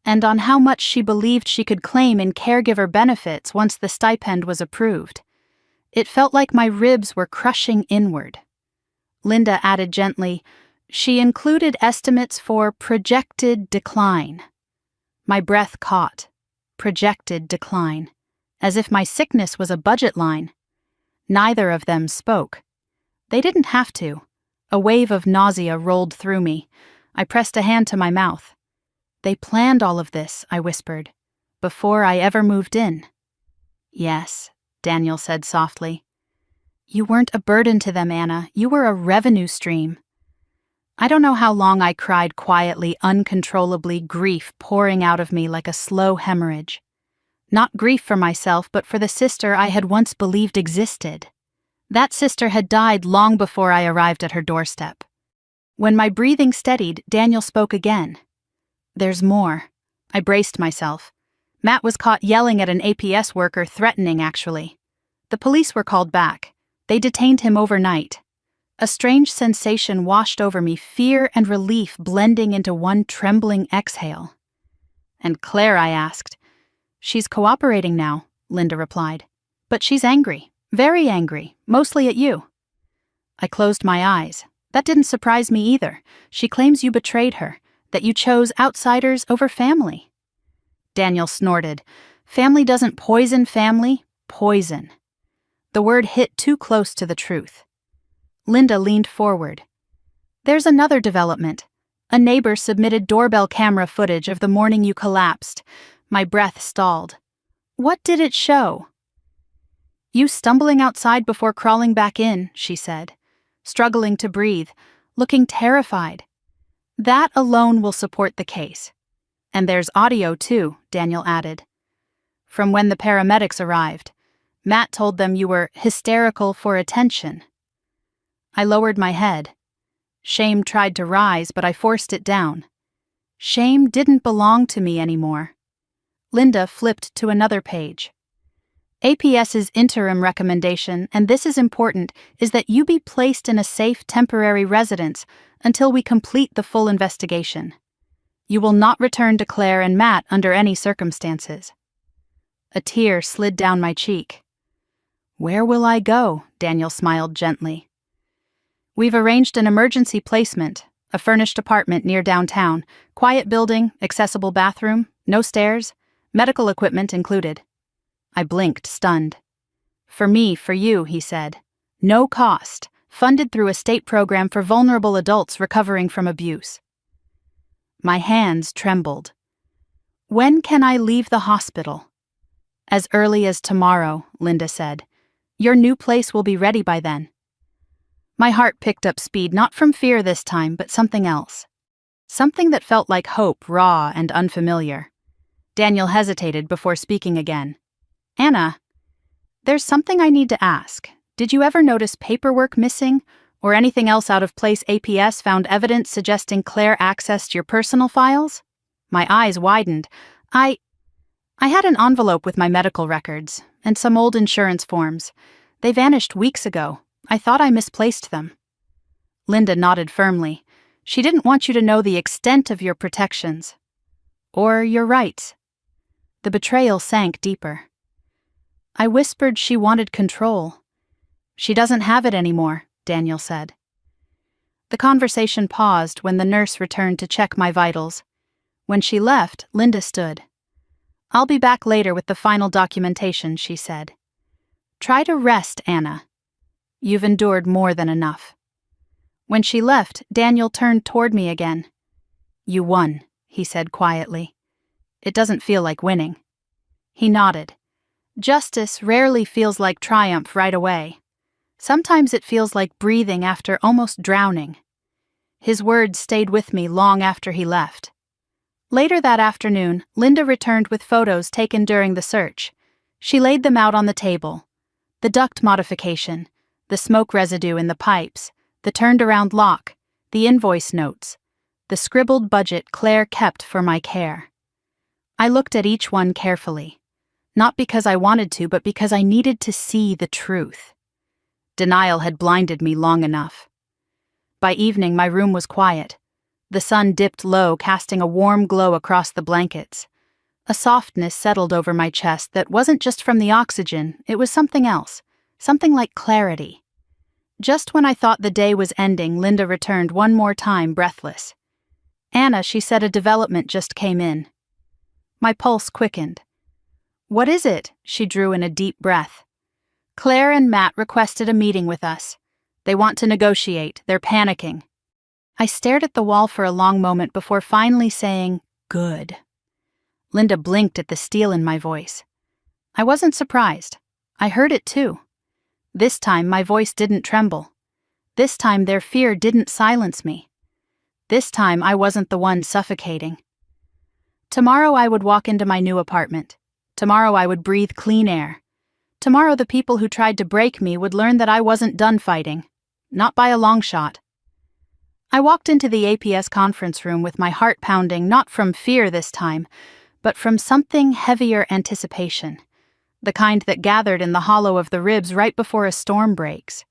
"and on how much she believed she could claim in caregiver benefits once the stipend was approved." It felt like my ribs were crushing inward. Linda added gently, "She included estimates for projected decline." My breath caught. Projected decline. As if my sickness was a budget line. Neither of them spoke. They didn't have to. A wave of nausea rolled through me. I pressed a hand to my mouth. "They planned all of this," I whispered, "before I ever moved in." "Yes," Daniel said softly. "You weren't a burden to them, Anna. You were a revenue stream." I don't know how long I cried quietly, uncontrollably, grief pouring out of me like a slow hemorrhage. Not grief for myself, but for the sister I had once believed existed. That sister had died long before I arrived at her doorstep. When my breathing steadied, Daniel spoke again. There's more. I braced myself. Matt was caught yelling at an APS worker, threatening, actually. The police were called back. They detained him overnight. A strange sensation washed over me, fear and relief blending into one trembling exhale. And Claire, I asked. She's cooperating now, Linda replied. But she's angry, very angry, mostly at you. I closed my eyes. That didn't surprise me either. She claims you betrayed her, that you chose outsiders over family. Daniel snorted. Family doesn't poison family, poison. The word hit too close to the truth. Linda leaned forward. There's another development. A neighbor submitted doorbell camera footage of the morning you collapsed. My breath stalled. What did it show? You stumbling outside before crawling back in, she said, struggling to breathe, looking terrified. That alone will support the case. And there's audio too, Daniel added. From when the paramedics arrived. Matt told them you were hysterical for attention. I lowered my head. Shame tried to rise, but I forced it down. Shame didn't belong to me anymore. Linda flipped to another page. APS's interim recommendation, and this is important, is that you be placed in a safe temporary residence until we complete the full investigation. You will not return to Claire and Matt under any circumstances. A tear slid down my cheek. Where will I go? Daniel smiled gently. We've arranged an emergency placement, a furnished apartment near downtown, quiet building, accessible bathroom, no stairs, medical equipment included. I blinked, stunned. For me, for you, he said. No cost, funded through a state program for vulnerable adults recovering from abuse. My hands trembled. When can I leave the hospital? As early as tomorrow, Linda said. Your new place will be ready by then. My heart picked up speed, not from fear this time, but something else. Something that felt like hope, raw and unfamiliar. Daniel hesitated before speaking again. Anna, there's something I need to ask. Did you ever notice paperwork missing, or anything else out of place? APS found evidence suggesting Claire accessed your personal files? My eyes widened. I had an envelope with my medical records, and some old insurance forms. They vanished weeks ago. I thought I misplaced them. Linda nodded firmly. She didn't want you to know the extent of your protections. Or your rights. The betrayal sank deeper. I whispered she wanted control. She doesn't have it anymore, Daniel said. The conversation paused when the nurse returned to check my vitals. When she left, Linda stood. I'll be back later with the final documentation, she said. Try to rest, Anna. You've endured more than enough. When she left, Daniel turned toward me again. You won, he said quietly. It doesn't feel like winning. He nodded. Justice rarely feels like triumph right away. Sometimes it feels like breathing after almost drowning. His words stayed with me long after he left. Later that afternoon, Linda returned with photos taken during the search. She laid them out on the table. The duct modification, the smoke residue in the pipes, the turned-around lock, the invoice notes, the scribbled budget Claire kept for my care. I looked at each one carefully, not because I wanted to, but because I needed to see the truth. Denial had blinded me long enough. By evening, my room was quiet. The sun dipped low, casting a warm glow across the blankets. A softness settled over my chest that wasn't just from the oxygen, it was something else, something like clarity. Just when I thought the day was ending, Linda returned one more time, breathless. Anna, she said, a development just came in. My pulse quickened. What is it? She drew in a deep breath. Claire and Matt requested a meeting with us. They want to negotiate. They're panicking. I stared at the wall for a long moment before finally saying, good. Linda blinked at the steel in my voice. I wasn't surprised. I heard it too. This time my voice didn't tremble. This time their fear didn't silence me. This time I wasn't the one suffocating. Tomorrow I would walk into my new apartment. Tomorrow I would breathe clean air. Tomorrow the people who tried to break me would learn that I wasn't done fighting. Not by a long shot. I walked into the APS conference room with my heart pounding, not from fear this time, but from something heavier anticipation, the kind that gathered in the hollow of the ribs right before a storm breaks.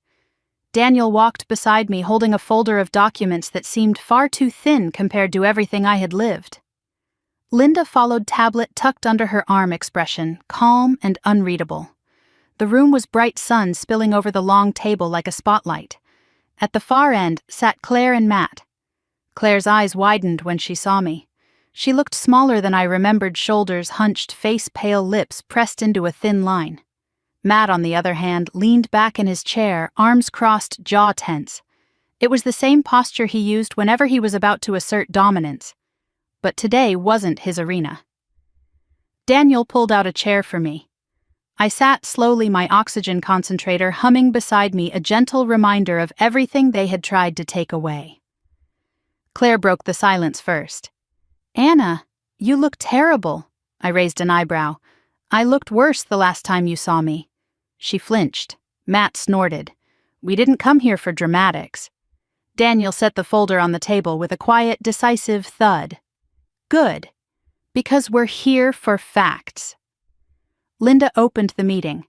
Daniel walked beside me holding a folder of documents that seemed far too thin compared to everything I had lived. Linda followed, tablet tucked under her arm, expression calm and unreadable. The room was bright sun spilling over the long table like a spotlight. At the far end sat Claire and Matt. Claire's eyes widened when she saw me. She looked smaller than I remembered, shoulders hunched, face pale, lips pressed into a thin line. Matt, on the other hand, leaned back in his chair, arms crossed, jaw tense. It was the same posture he used whenever he was about to assert dominance. But today wasn't his arena. Daniel pulled out a chair for me. I sat slowly, my oxygen concentrator humming beside me, a gentle reminder of everything they had tried to take away. Claire broke the silence first. "Anna, you look terrible." I raised an eyebrow. "I looked worse the last time you saw me." She flinched. Matt snorted. "We didn't come here for dramatics." Daniel set the folder on the table with a quiet, decisive thud. "Good. Because we're here for facts." Linda opened the meeting.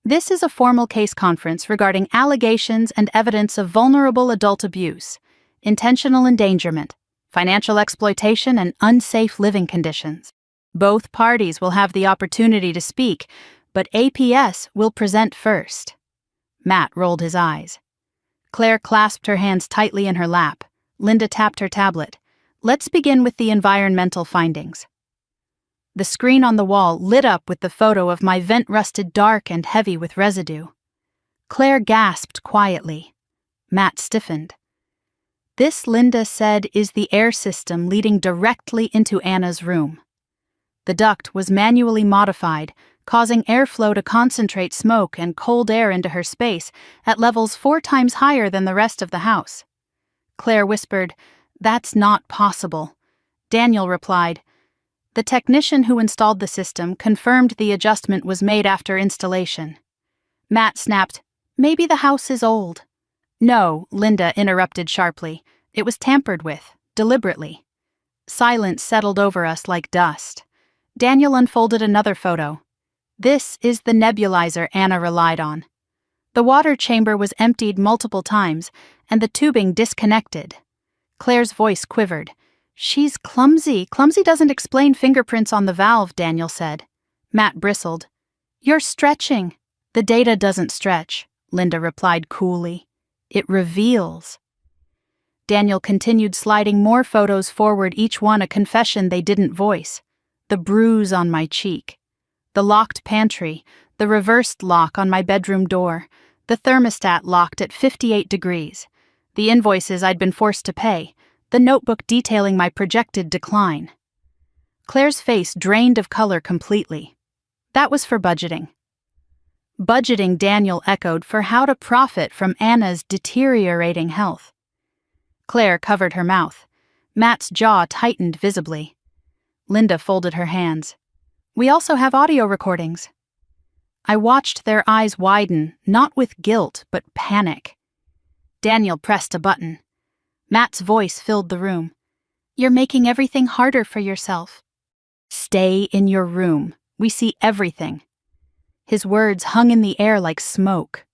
"This is a formal case conference regarding allegations and evidence of vulnerable adult abuse, intentional endangerment, financial exploitation, and unsafe living conditions. Both parties will have the opportunity to speak, but APS will present first." Matt rolled his eyes. Claire clasped her hands tightly in her lap. Linda tapped her tablet. "Let's begin with the environmental findings." The screen on the wall lit up with the photo of my vent, rusted dark and heavy with residue. Claire gasped quietly. Matt stiffened. "This," Linda said, "is the air system leading directly into Anna's room. The duct was manually modified, causing airflow to concentrate smoke and cold air into her space at levels 4 times higher than the rest of the house." Claire whispered, "That's not possible." Daniel replied, "The technician who installed the system confirmed the adjustment was made after installation." Matt snapped, "Maybe the house is old." "No," Linda interrupted sharply. "It was tampered with, deliberately." Silence settled over us like dust. Daniel unfolded another photo. "This is the nebulizer Anna relied on. The water chamber was emptied multiple times, and the tubing disconnected." Claire's voice quivered. "She's clumsy. Clumsy doesn't explain fingerprints on the valve," Daniel said. Matt bristled. "You're stretching." "The data doesn't stretch," Linda replied coolly. "It reveals." Daniel continued sliding more photos forward, each one a confession they didn't voice. The bruise on my cheek, the locked pantry, the reversed lock on my bedroom door, the thermostat locked at 58 degrees, the invoices I'd been forced to pay, the notebook detailing my projected decline. Claire's face drained of color completely. "That was for budgeting." Budgeting, Daniel echoed, for how to profit from Anna's deteriorating health. Claire covered her mouth. Matt's jaw tightened visibly. Linda folded her hands. "We also have audio recordings." I watched their eyes widen, not with guilt, but panic. Daniel pressed a button. Matt's voice filled the room. "You're making everything harder for yourself." "Stay in your room. We see everything." His words hung in the air like smoke.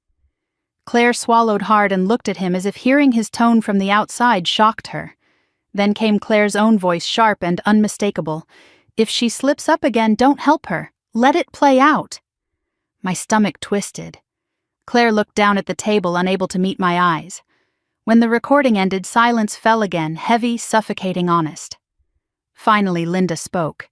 Claire swallowed hard and looked at him as if hearing his tone from the outside shocked her. Then came Claire's own voice, sharp and unmistakable. "If she slips up again, don't help her. Let it play out." My stomach twisted. Claire looked down at the table, unable to meet my eyes. When the recording ended, silence fell again, heavy, suffocating, honest. Finally, Linda spoke.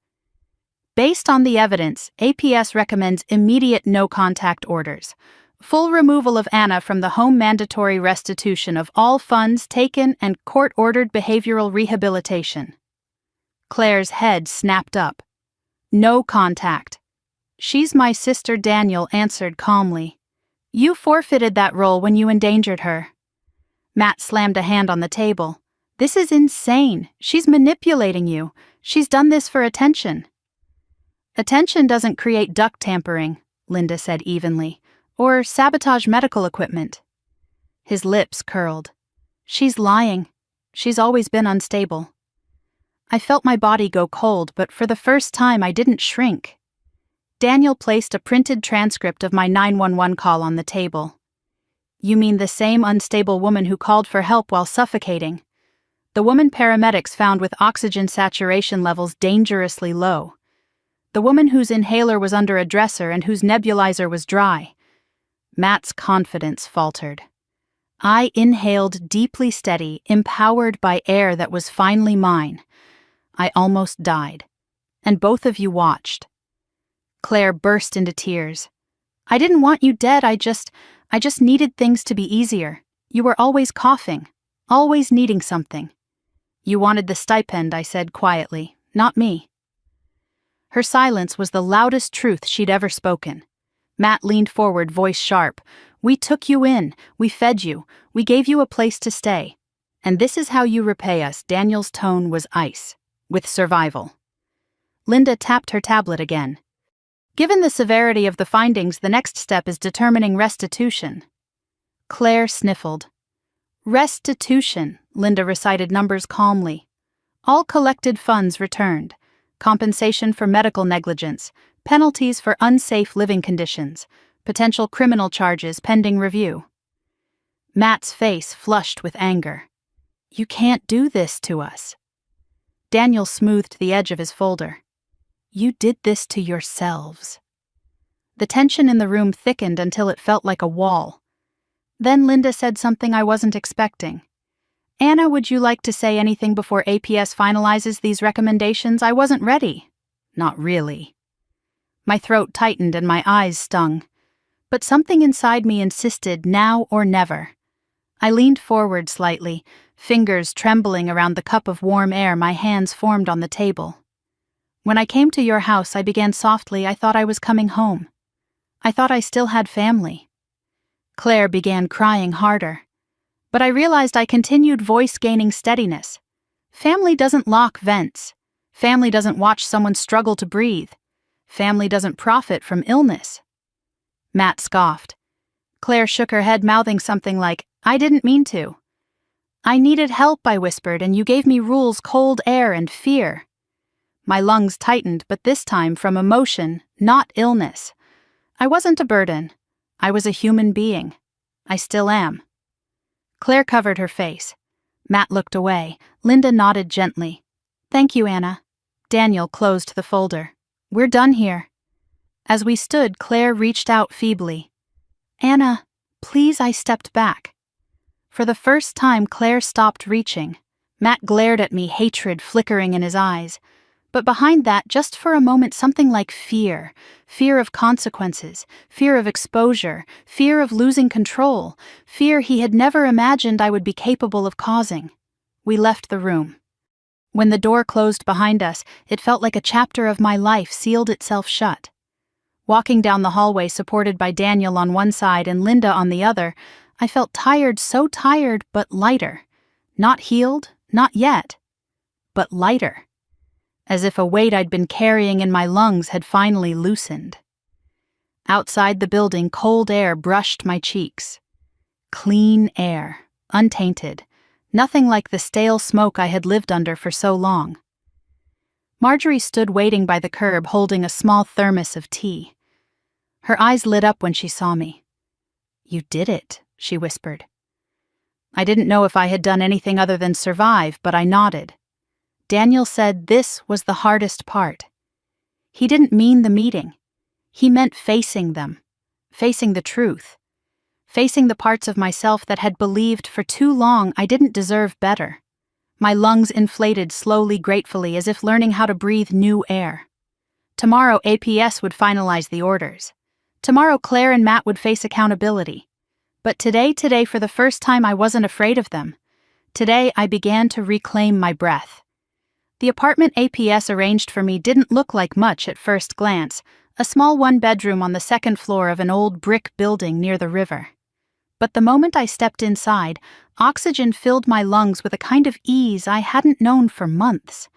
"Based on the evidence, APS recommends immediate no-contact orders, full removal of Anna from the home, mandatory restitution of all funds taken, and court-ordered behavioral rehabilitation." Claire's head snapped up. "No contact." "She's my sister," Daniel answered calmly. "You forfeited that role when you endangered her." Matt slammed a hand on the table. "This is insane. She's manipulating you. She's done this for attention." "Attention doesn't create duct tampering," Linda said evenly, "or sabotage medical equipment." His lips curled. "She's lying. She's always been unstable. I felt my body go cold, but for the first time I didn't shrink. Daniel placed a printed transcript of my 911 call on the table. You mean the same unstable woman who called for help while suffocating? The woman paramedics found with oxygen saturation levels dangerously low. The woman whose inhaler was under a dresser and whose nebulizer was dry. Matt's confidence faltered. I inhaled deeply steady, empowered by air that was finally mine. I almost died. And both of you watched. Claire burst into tears. I didn't want you dead, I just needed things to be easier. You were always coughing, always needing something. You wanted the stipend, I said quietly, not me. Her silence was the loudest truth she'd ever spoken. Matt leaned forward, voice sharp. We took you in, we fed you, we gave you a place to stay. And this is how you repay us. Daniel's tone was ice. With survival. Linda tapped her tablet again. Given the severity of the findings, the next step is determining restitution. Claire sniffled. Restitution, Linda recited numbers calmly. All collected funds returned. Compensation for medical negligence, penalties for unsafe living conditions, potential criminal charges pending review. Matt's face flushed with anger. You can't do this to us. Daniel smoothed the edge of his folder. You did this to yourselves. The tension in the room thickened until it felt like a wall. Then Linda said something I wasn't expecting. Anna, would you like to say anything before APS finalizes these recommendations? I wasn't ready. Not really. My throat tightened and my eyes stung. But something inside me insisted now or never. I leaned forward slightly, fingers trembling around the cup of warm air my hands formed on the table. When I came to your house, I began softly. I thought I was coming home. I thought I still had family. Claire began crying harder. But I realized I continued, voice gaining steadiness. Family doesn't lock vents. Family doesn't watch someone struggle to breathe. Family doesn't profit from illness. Matt scoffed. Claire shook her head, mouthing something like, I didn't mean to. I needed help, I whispered, and you gave me rules, cold air, and fear. My lungs tightened, but this time from emotion, not illness. I wasn't a burden. I was a human being. I still am. Claire covered her face. Matt looked away. Linda nodded gently. Thank you, Anna. Daniel closed the folder. We're done here. As we stood, Claire reached out feebly. Anna, please. I stepped back. For the first time, Claire stopped reaching. Matt glared at me, hatred flickering in his eyes. But behind that, just for a moment, something like fear. Fear of consequences, fear of exposure, fear of losing control, fear he had never imagined I would be capable of causing. We left the room. When the door closed behind us, it felt like a chapter of my life sealed itself shut. Walking down the hallway supported by Daniel on one side and Linda on the other, I felt tired, so tired, but lighter. Not healed, not yet, but lighter. As if a weight I'd been carrying in my lungs had finally loosened. Outside the building, cold air brushed my cheeks. Clean air, untainted, nothing like the stale smoke I had lived under for so long. Marjorie stood waiting by the curb, holding a small thermos of tea. Her eyes lit up when she saw me. You did it, she whispered. I didn't know if I had done anything other than survive, but I nodded. Daniel said this was the hardest part. He didn't mean the meeting. He meant facing them, facing the truth, facing the parts of myself that had believed for too long I didn't deserve better. My lungs inflated slowly, gratefully, as if learning how to breathe new air. Tomorrow APS would finalize the orders. Tomorrow Claire and Matt would face accountability. But today, for the first time, I wasn't afraid of them. Today, I began to reclaim my breath. The apartment APS arranged for me didn't look like much at first glance, a small one-bedroom on the second floor of an old brick building near the river. But the moment I stepped inside, oxygen filled my lungs with a kind of ease I hadn't known for months.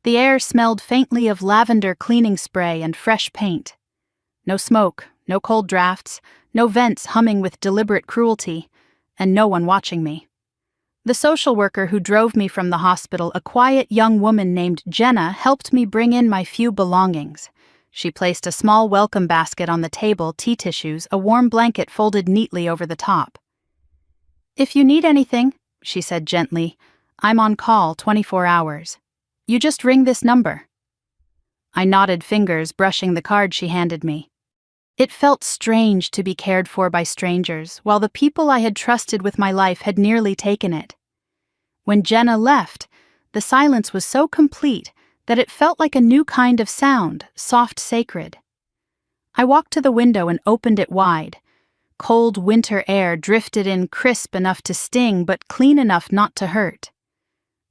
The air smelled faintly of lavender cleaning spray and fresh paint. No smoke, no cold drafts, no vents humming with deliberate cruelty, and no one watching me. The social worker who drove me from the hospital, a quiet young woman named Jenna, helped me bring in my few belongings. She placed a small welcome basket on the table, tea tissues, a warm blanket folded neatly over the top. "If you need anything," she said gently, "I'm on call 24 hours. You just ring this number." I nodded, fingers brushing the card she handed me. It felt strange to be cared for by strangers, while the people I had trusted with my life had nearly taken it. When Jenna left, the silence was so complete that it felt like a new kind of sound, soft, sacred. I walked to the window and opened it wide. Cold winter air drifted in, crisp enough to sting but clean enough not to hurt.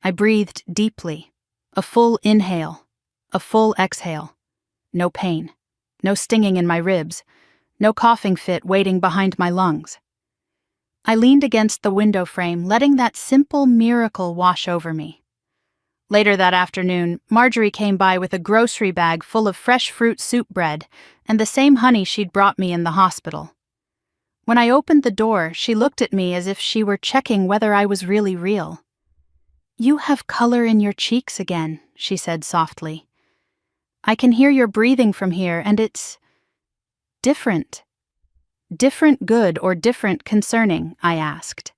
I breathed deeply, a full inhale, a full exhale. No pain, no stinging in my ribs, no coughing fit waiting behind my lungs. I leaned against the window frame, letting that simple miracle wash over me. Later that afternoon, Marjorie came by with a grocery bag full of fresh fruit soup bread and the same honey she'd brought me in the hospital. When I opened the door, she looked at me as if she were checking whether I was really real. "You have color in your cheeks again," she said softly. "I can hear your breathing from here, and it's different." "Different good or different concerning?" I asked.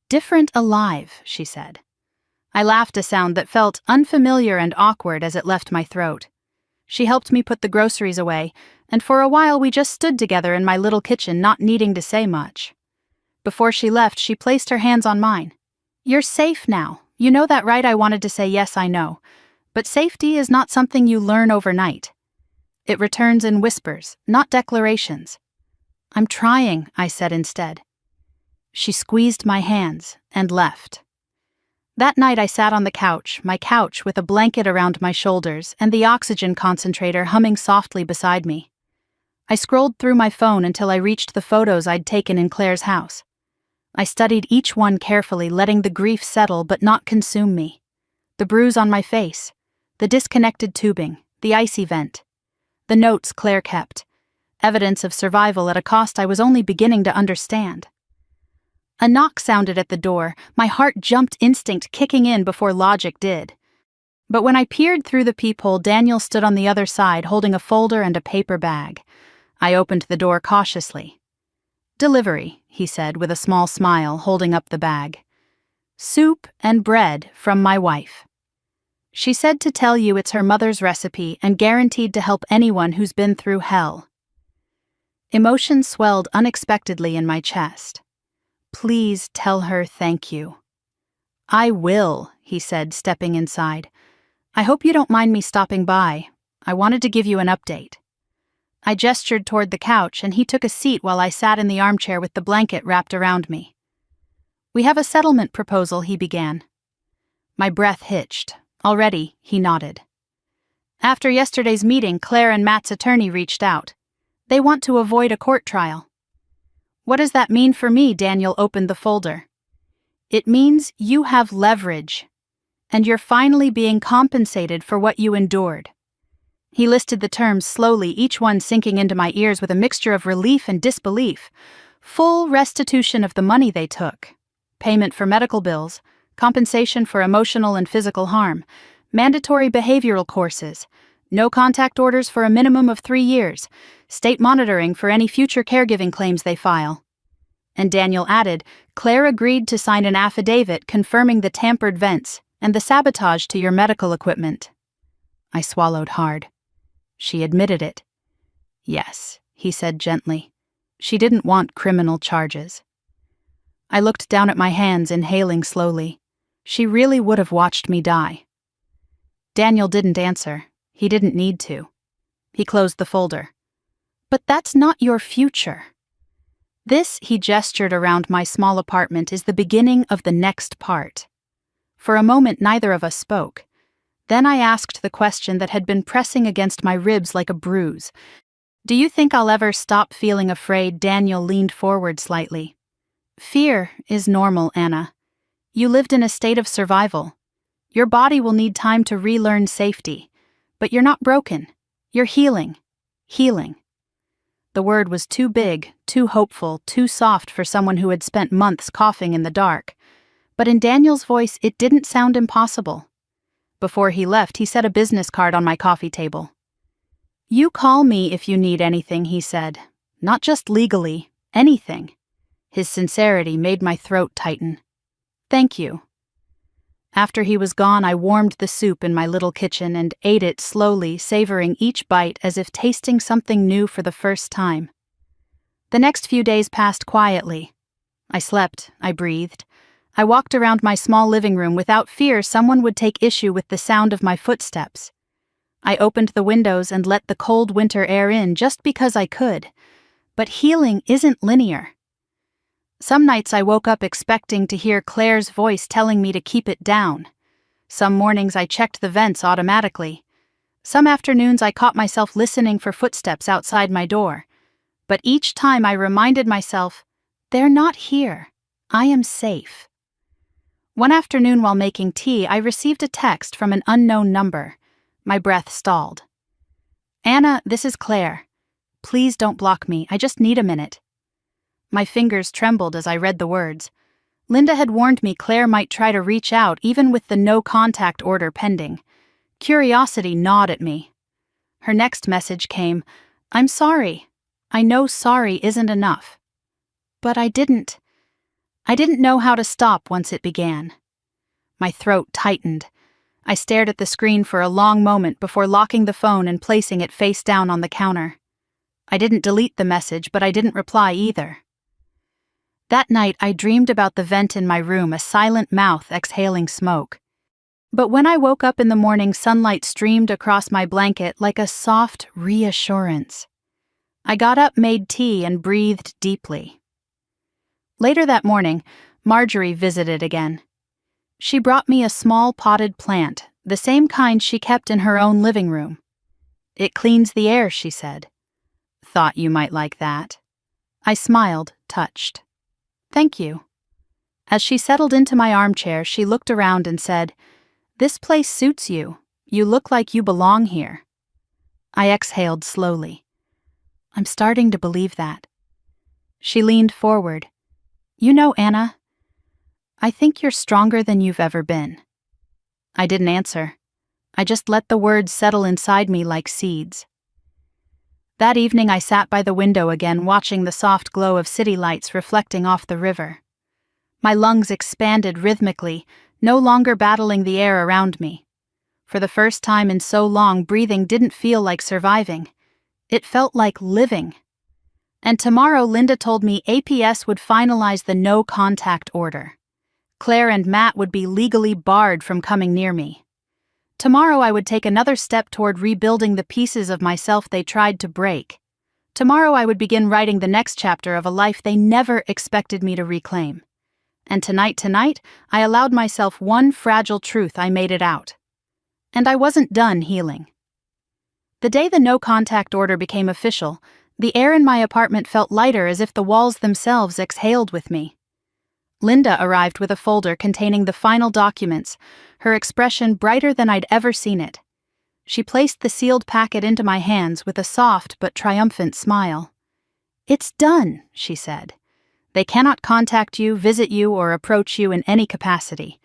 "Different alive," she said. I laughed, a sound that felt unfamiliar and awkward as it left my throat. She helped me put the groceries away, and for a while we just stood together in my little kitchen, not needing to say much. Before she left, she placed her hands on mine. "You're safe now. You know that, right?" I wanted to say, "Yes, I know." But safety is not something you learn overnight. It returns in whispers, not declarations. "I'm trying," I said instead. She squeezed my hands and left. That night I sat on my couch with a blanket around my shoulders and the oxygen concentrator humming softly beside me. I scrolled through my phone until I reached the photos I'd taken in Claire's house. I studied each one carefully, letting the grief settle but not consume me. The bruise on my face, the disconnected tubing, the icy vent, the notes Claire kept, evidence of survival at a cost I was only beginning to understand. A knock sounded at the door, my heart jumped, instinct kicking in before logic did. But when I peered through the peephole, Daniel stood on the other side holding a folder and a paper bag. I opened the door cautiously. "Delivery," he said with a small smile, holding up the bag. "Soup and bread from my wife. She said to tell you it's her mother's recipe and guaranteed to help anyone who's been through hell." Emotion swelled unexpectedly in my chest. "Please tell her thank you." "I will," he said, stepping inside. "I hope you don't mind me stopping by. I wanted to give you an update." I gestured toward the couch, and he took a seat while I sat in the armchair with the blanket wrapped around me. "We have a settlement proposal," he began. My breath hitched. "Already," he nodded. "After yesterday's meeting, Claire and Matt's attorney reached out. They want to avoid a court trial." "What does that mean for me?" Daniel opened the folder. "It means you have leverage, and you're finally being compensated for what you endured." He listed the terms slowly, each one sinking into my ears with a mixture of relief and disbelief. Full restitution of the money they took, payment for medical bills, compensation for emotional and physical harm, mandatory behavioral courses, no contact orders for a minimum of 3 years, state monitoring for any future caregiving claims they file. And Daniel added, Claire agreed to sign an affidavit confirming the tampered vents and the sabotage to your medical equipment. I swallowed hard. She admitted it. Yes, he said gently. She didn't want criminal charges. I looked down at my hands, inhaling slowly. She really would have watched me die. Daniel didn't answer. He didn't need to. He closed the folder. But that's not your future. This, he gestured around my small apartment, is the beginning of the next part. For a moment, neither of us spoke. Then I asked the question that had been pressing against my ribs like a bruise. Do you think I'll ever stop feeling afraid? Daniel leaned forward slightly. Fear is normal, Anna. You lived in a state of survival. Your body will need time to relearn safety. But you're not broken. You're healing. Healing. The word was too big, too hopeful, too soft for someone who had spent months coughing in the dark. But in Daniel's voice, it didn't sound impossible. Before he left, he set a business card on my coffee table. "You call me if you need anything," he said. "Not just legally, anything." His sincerity made my throat tighten. "Thank you." After he was gone, I warmed the soup in my little kitchen and ate it slowly, savoring each bite as if tasting something new for the first time. The next few days passed quietly. I slept, I breathed. I walked around my small living room without fear someone would take issue with the sound of my footsteps. I opened the windows and let the cold winter air in just because I could. But healing isn't linear. Some nights I woke up expecting to hear Claire's voice telling me to keep it down. Some mornings I checked the vents automatically. Some afternoons I caught myself listening for footsteps outside my door. But each time I reminded myself, they're not here. I am safe. One afternoon while making tea, I received a text from an unknown number. My breath stalled. "Anna, this is Claire. Please don't block me. I just need a minute." My fingers trembled as I read the words. Linda had warned me Claire might try to reach out even with the no-contact order pending. Curiosity gnawed at me. Her next message came, "I'm sorry. I know sorry isn't enough." But I didn't know how to stop once it began. My throat tightened. I stared at the screen for a long moment before locking the phone and placing it face down on the counter. I didn't delete the message, but I didn't reply either. That night, I dreamed about the vent in my room, a silent mouth exhaling smoke. But when I woke up in the morning, sunlight streamed across my blanket like a soft reassurance. I got up, made tea, and breathed deeply. Later that morning, Marjorie visited again. She brought me a small potted plant, the same kind she kept in her own living room. "It cleans the air," she said. "Thought you might like that." I smiled, touched. "Thank you." As she settled into my armchair, she looked around and said, "This place suits you. You look like you belong here." I exhaled slowly. I'm starting to believe that. She leaned forward. "You know, Anna, I think you're stronger than you've ever been." I didn't answer. I just let the words settle inside me like seeds. That evening I sat by the window again, watching the soft glow of city lights reflecting off the river. My lungs expanded rhythmically, no longer battling the air around me. For the first time in so long, breathing didn't feel like surviving. It felt like living. And tomorrow, Linda told me APS would finalize the no-contact order. Claire and Matt would be legally barred from coming near me. Tomorrow I would take another step toward rebuilding the pieces of myself they tried to break. Tomorrow I would begin writing the next chapter of a life they never expected me to reclaim. And tonight, I allowed myself one fragile truth. I made it out. And I wasn't done healing. The day the no-contact order became official, the air in my apartment felt lighter, as if the walls themselves exhaled with me. Linda arrived with a folder containing the final documents, her expression brighter than I'd ever seen it. She placed the sealed packet into my hands with a soft but triumphant smile. "It's done," she said. "They cannot contact you, visit you, or approach you in any capacity.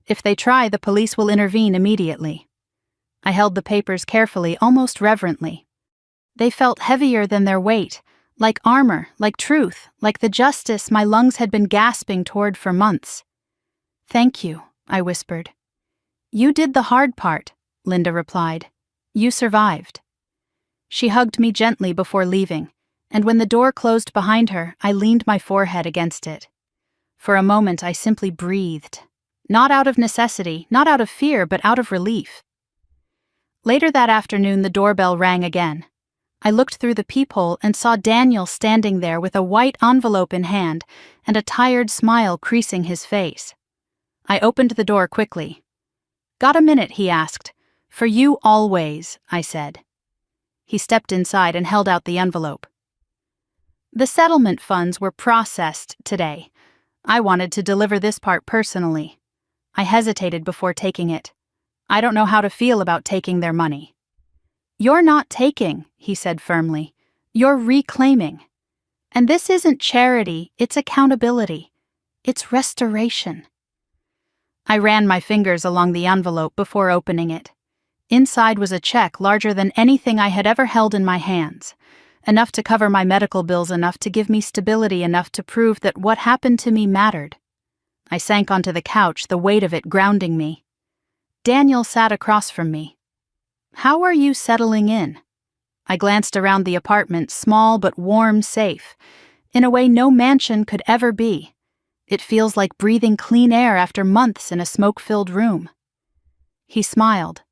If they try, the police will intervene immediately." I held the papers carefully, almost reverently. They felt heavier than their weight, like armor, like truth, like the justice my lungs had been gasping toward for months. "Thank you," I whispered. "You did the hard part," Linda replied. "You survived." She hugged me gently before leaving, and when the door closed behind her, I leaned my forehead against it. For a moment, I simply breathed. Not out of necessity, not out of fear, but out of relief. Later that afternoon, the doorbell rang again. I looked through the peephole and saw Daniel standing there with a white envelope in hand and a tired smile creasing his face. I opened the door quickly. "Got a minute?" he asked. "For you always," I said. He stepped inside and held out the envelope. The settlement funds were processed today. I wanted to deliver this part personally. I hesitated before taking it. I don't know how to feel about taking their money. "You're not taking," he said firmly. "You're reclaiming. And this isn't charity, it's accountability. It's restoration." I ran my fingers along the envelope before opening it. Inside was a check larger than anything I had ever held in my hands. Enough to cover my medical bills, enough to give me stability, enough to prove that what happened to me mattered. I sank onto the couch, the weight of it grounding me. Daniel sat across from me. "How are you settling in?" I glanced around the apartment, small but warm, safe, in a way no mansion could ever be. It feels like breathing clean air after months in a smoke-filled room. He smiled.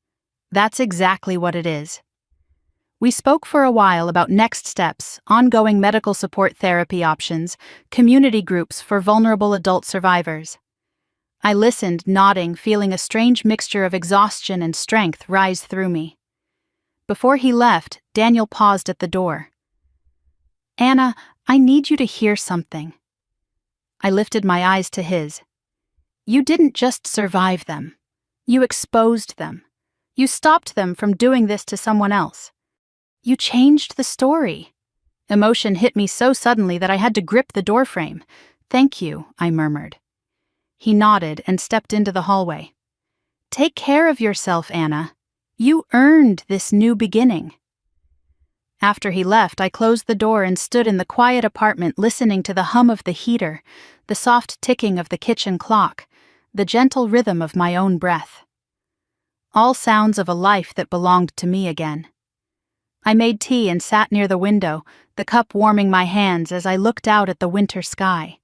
"That's exactly what it is." We spoke for a while about next steps, ongoing medical support therapy options, community groups for vulnerable adult survivors. I listened, nodding, feeling a strange mixture of exhaustion and strength rise through me. Before he left, Daniel paused at the door. "Anna, I need you to hear something." I lifted my eyes to his. "You didn't just survive them. You exposed them. You stopped them from doing this to someone else. You changed the story." Emotion hit me so suddenly that I had to grip the doorframe. "Thank you," I murmured. He nodded and stepped into the hallway. "Take care of yourself, Anna. You earned this new beginning." After he left, I closed the door and stood in the quiet apartment listening to the hum of the heater, the soft ticking of the kitchen clock, the gentle rhythm of my own breath. All sounds of a life that belonged to me again. I made tea and sat near the window, the cup warming my hands as I looked out at the winter sky.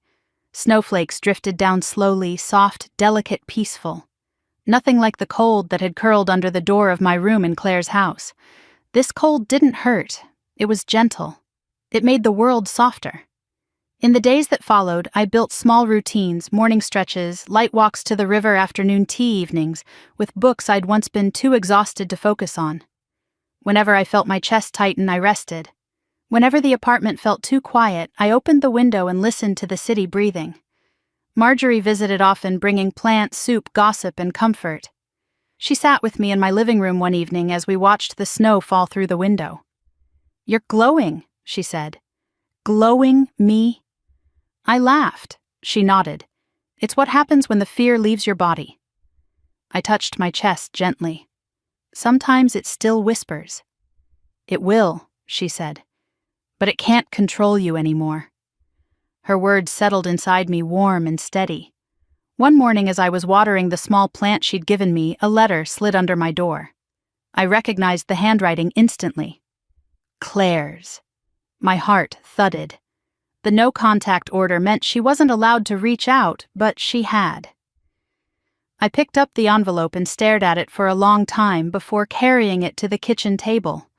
Snowflakes drifted down slowly, soft, delicate, peaceful. Nothing like the cold that had curled under the door of my room in Claire's house. This cold didn't hurt. It was gentle. It made the world softer. In the days that followed, I built small routines, morning stretches, light walks to the river, afternoon tea evenings, with books I'd once been too exhausted to focus on. Whenever I felt my chest tighten, I rested. Whenever the apartment felt too quiet, I opened the window and listened to the city breathing. Marjorie visited often, bringing plants, soup, gossip, and comfort. She sat with me in my living room one evening as we watched the snow fall through the window. "You're glowing," she said. "Glowing me?" I laughed. She nodded. "It's what happens when the fear leaves your body." I touched my chest gently. "Sometimes it still whispers." "It will," she said. "But it can't control you anymore." Her words settled inside me, warm and steady. One morning as I was watering the small plant she'd given me, a letter slid under my door. I recognized the handwriting instantly. Claire's. My heart thudded. The no-contact order meant she wasn't allowed to reach out, but she had. I picked up the envelope and stared at it for a long time before carrying it to the kitchen table.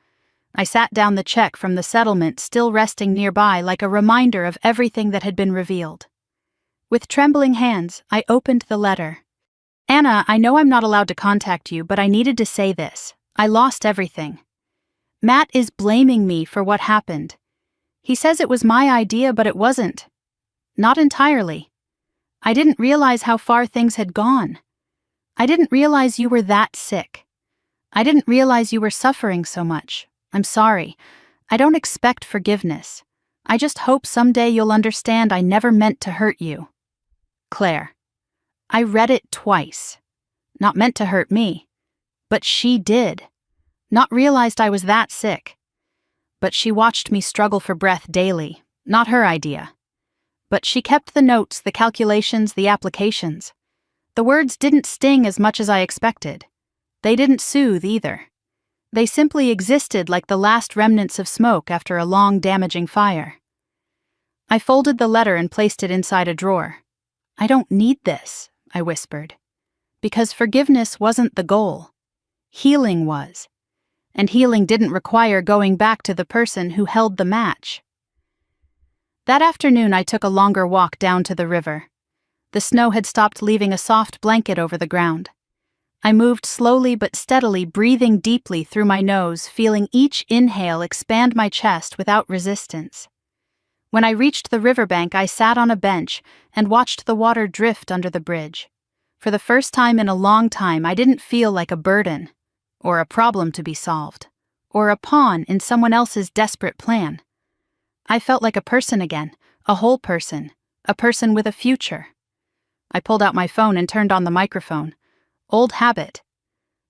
I sat down, the check from the settlement still resting nearby like a reminder of everything that had been revealed. With trembling hands, I opened the letter. "Anna, I know I'm not allowed to contact you, but I needed to say this. I lost everything. Matt is blaming me for what happened. He says it was my idea, but it wasn't. Not entirely. I didn't realize how far things had gone. I didn't realize you were that sick. I didn't realize you were suffering so much. I'm sorry. I don't expect forgiveness. I just hope someday you'll understand I never meant to hurt you. Claire." I read it twice. Not meant to hurt me. But she did. Not realized I was that sick. But she watched me struggle for breath daily. Not her idea. But she kept the notes, the calculations, the applications. The words didn't sting as much as I expected. They didn't soothe either. They simply existed like the last remnants of smoke after a long, damaging fire. I folded the letter and placed it inside a drawer. "I don't need this," I whispered. Because forgiveness wasn't the goal. Healing was. And healing didn't require going back to the person who held the match. That afternoon I took a longer walk down to the river. The snow had stopped, leaving a soft blanket over the ground. I moved slowly but steadily, breathing deeply through my nose, feeling each inhale expand my chest without resistance. When I reached the riverbank, I sat on a bench and watched the water drift under the bridge. For the first time in a long time, I didn't feel like a burden, or a problem to be solved, or a pawn in someone else's desperate plan. I felt like a person again, a whole person, a person with a future. I pulled out my phone and turned on the microphone. Old habit.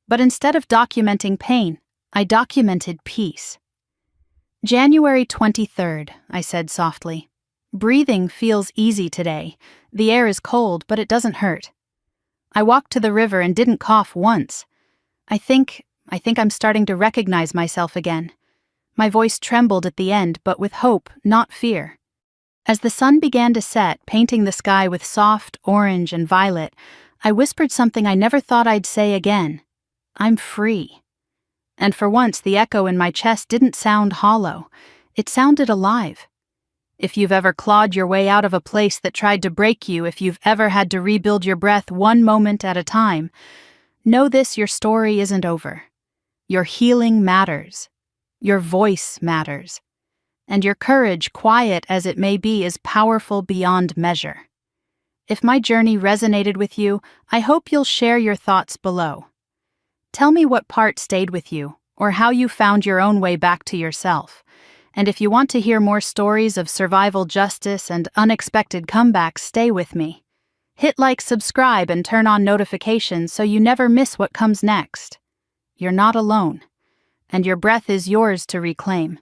But instead of documenting pain, I documented peace. January 23rd, I said softly. Breathing feels easy today. The air is cold, but it doesn't hurt. I walked to the river and didn't cough once. I think I'm starting to recognize myself again. My voice trembled at the end, but with hope, not fear. As the sun began to set, painting the sky with soft orange and violet, I whispered something I never thought I'd say again. I'm free. And for once, the echo in my chest didn't sound hollow. It sounded alive. If you've ever clawed your way out of a place that tried to break you, if you've ever had to rebuild your breath one moment at a time, know this: your story isn't over. Your healing matters. Your voice matters. And your courage, quiet as it may be, is powerful beyond measure. If my journey resonated with you, I hope you'll share your thoughts below. Tell me what part stayed with you, or how you found your own way back to yourself. And if you want to hear more stories of survival, justice, and unexpected comebacks, stay with me. Hit like, subscribe, and turn on notifications so you never miss what comes next. You're not alone, and your breath is yours to reclaim.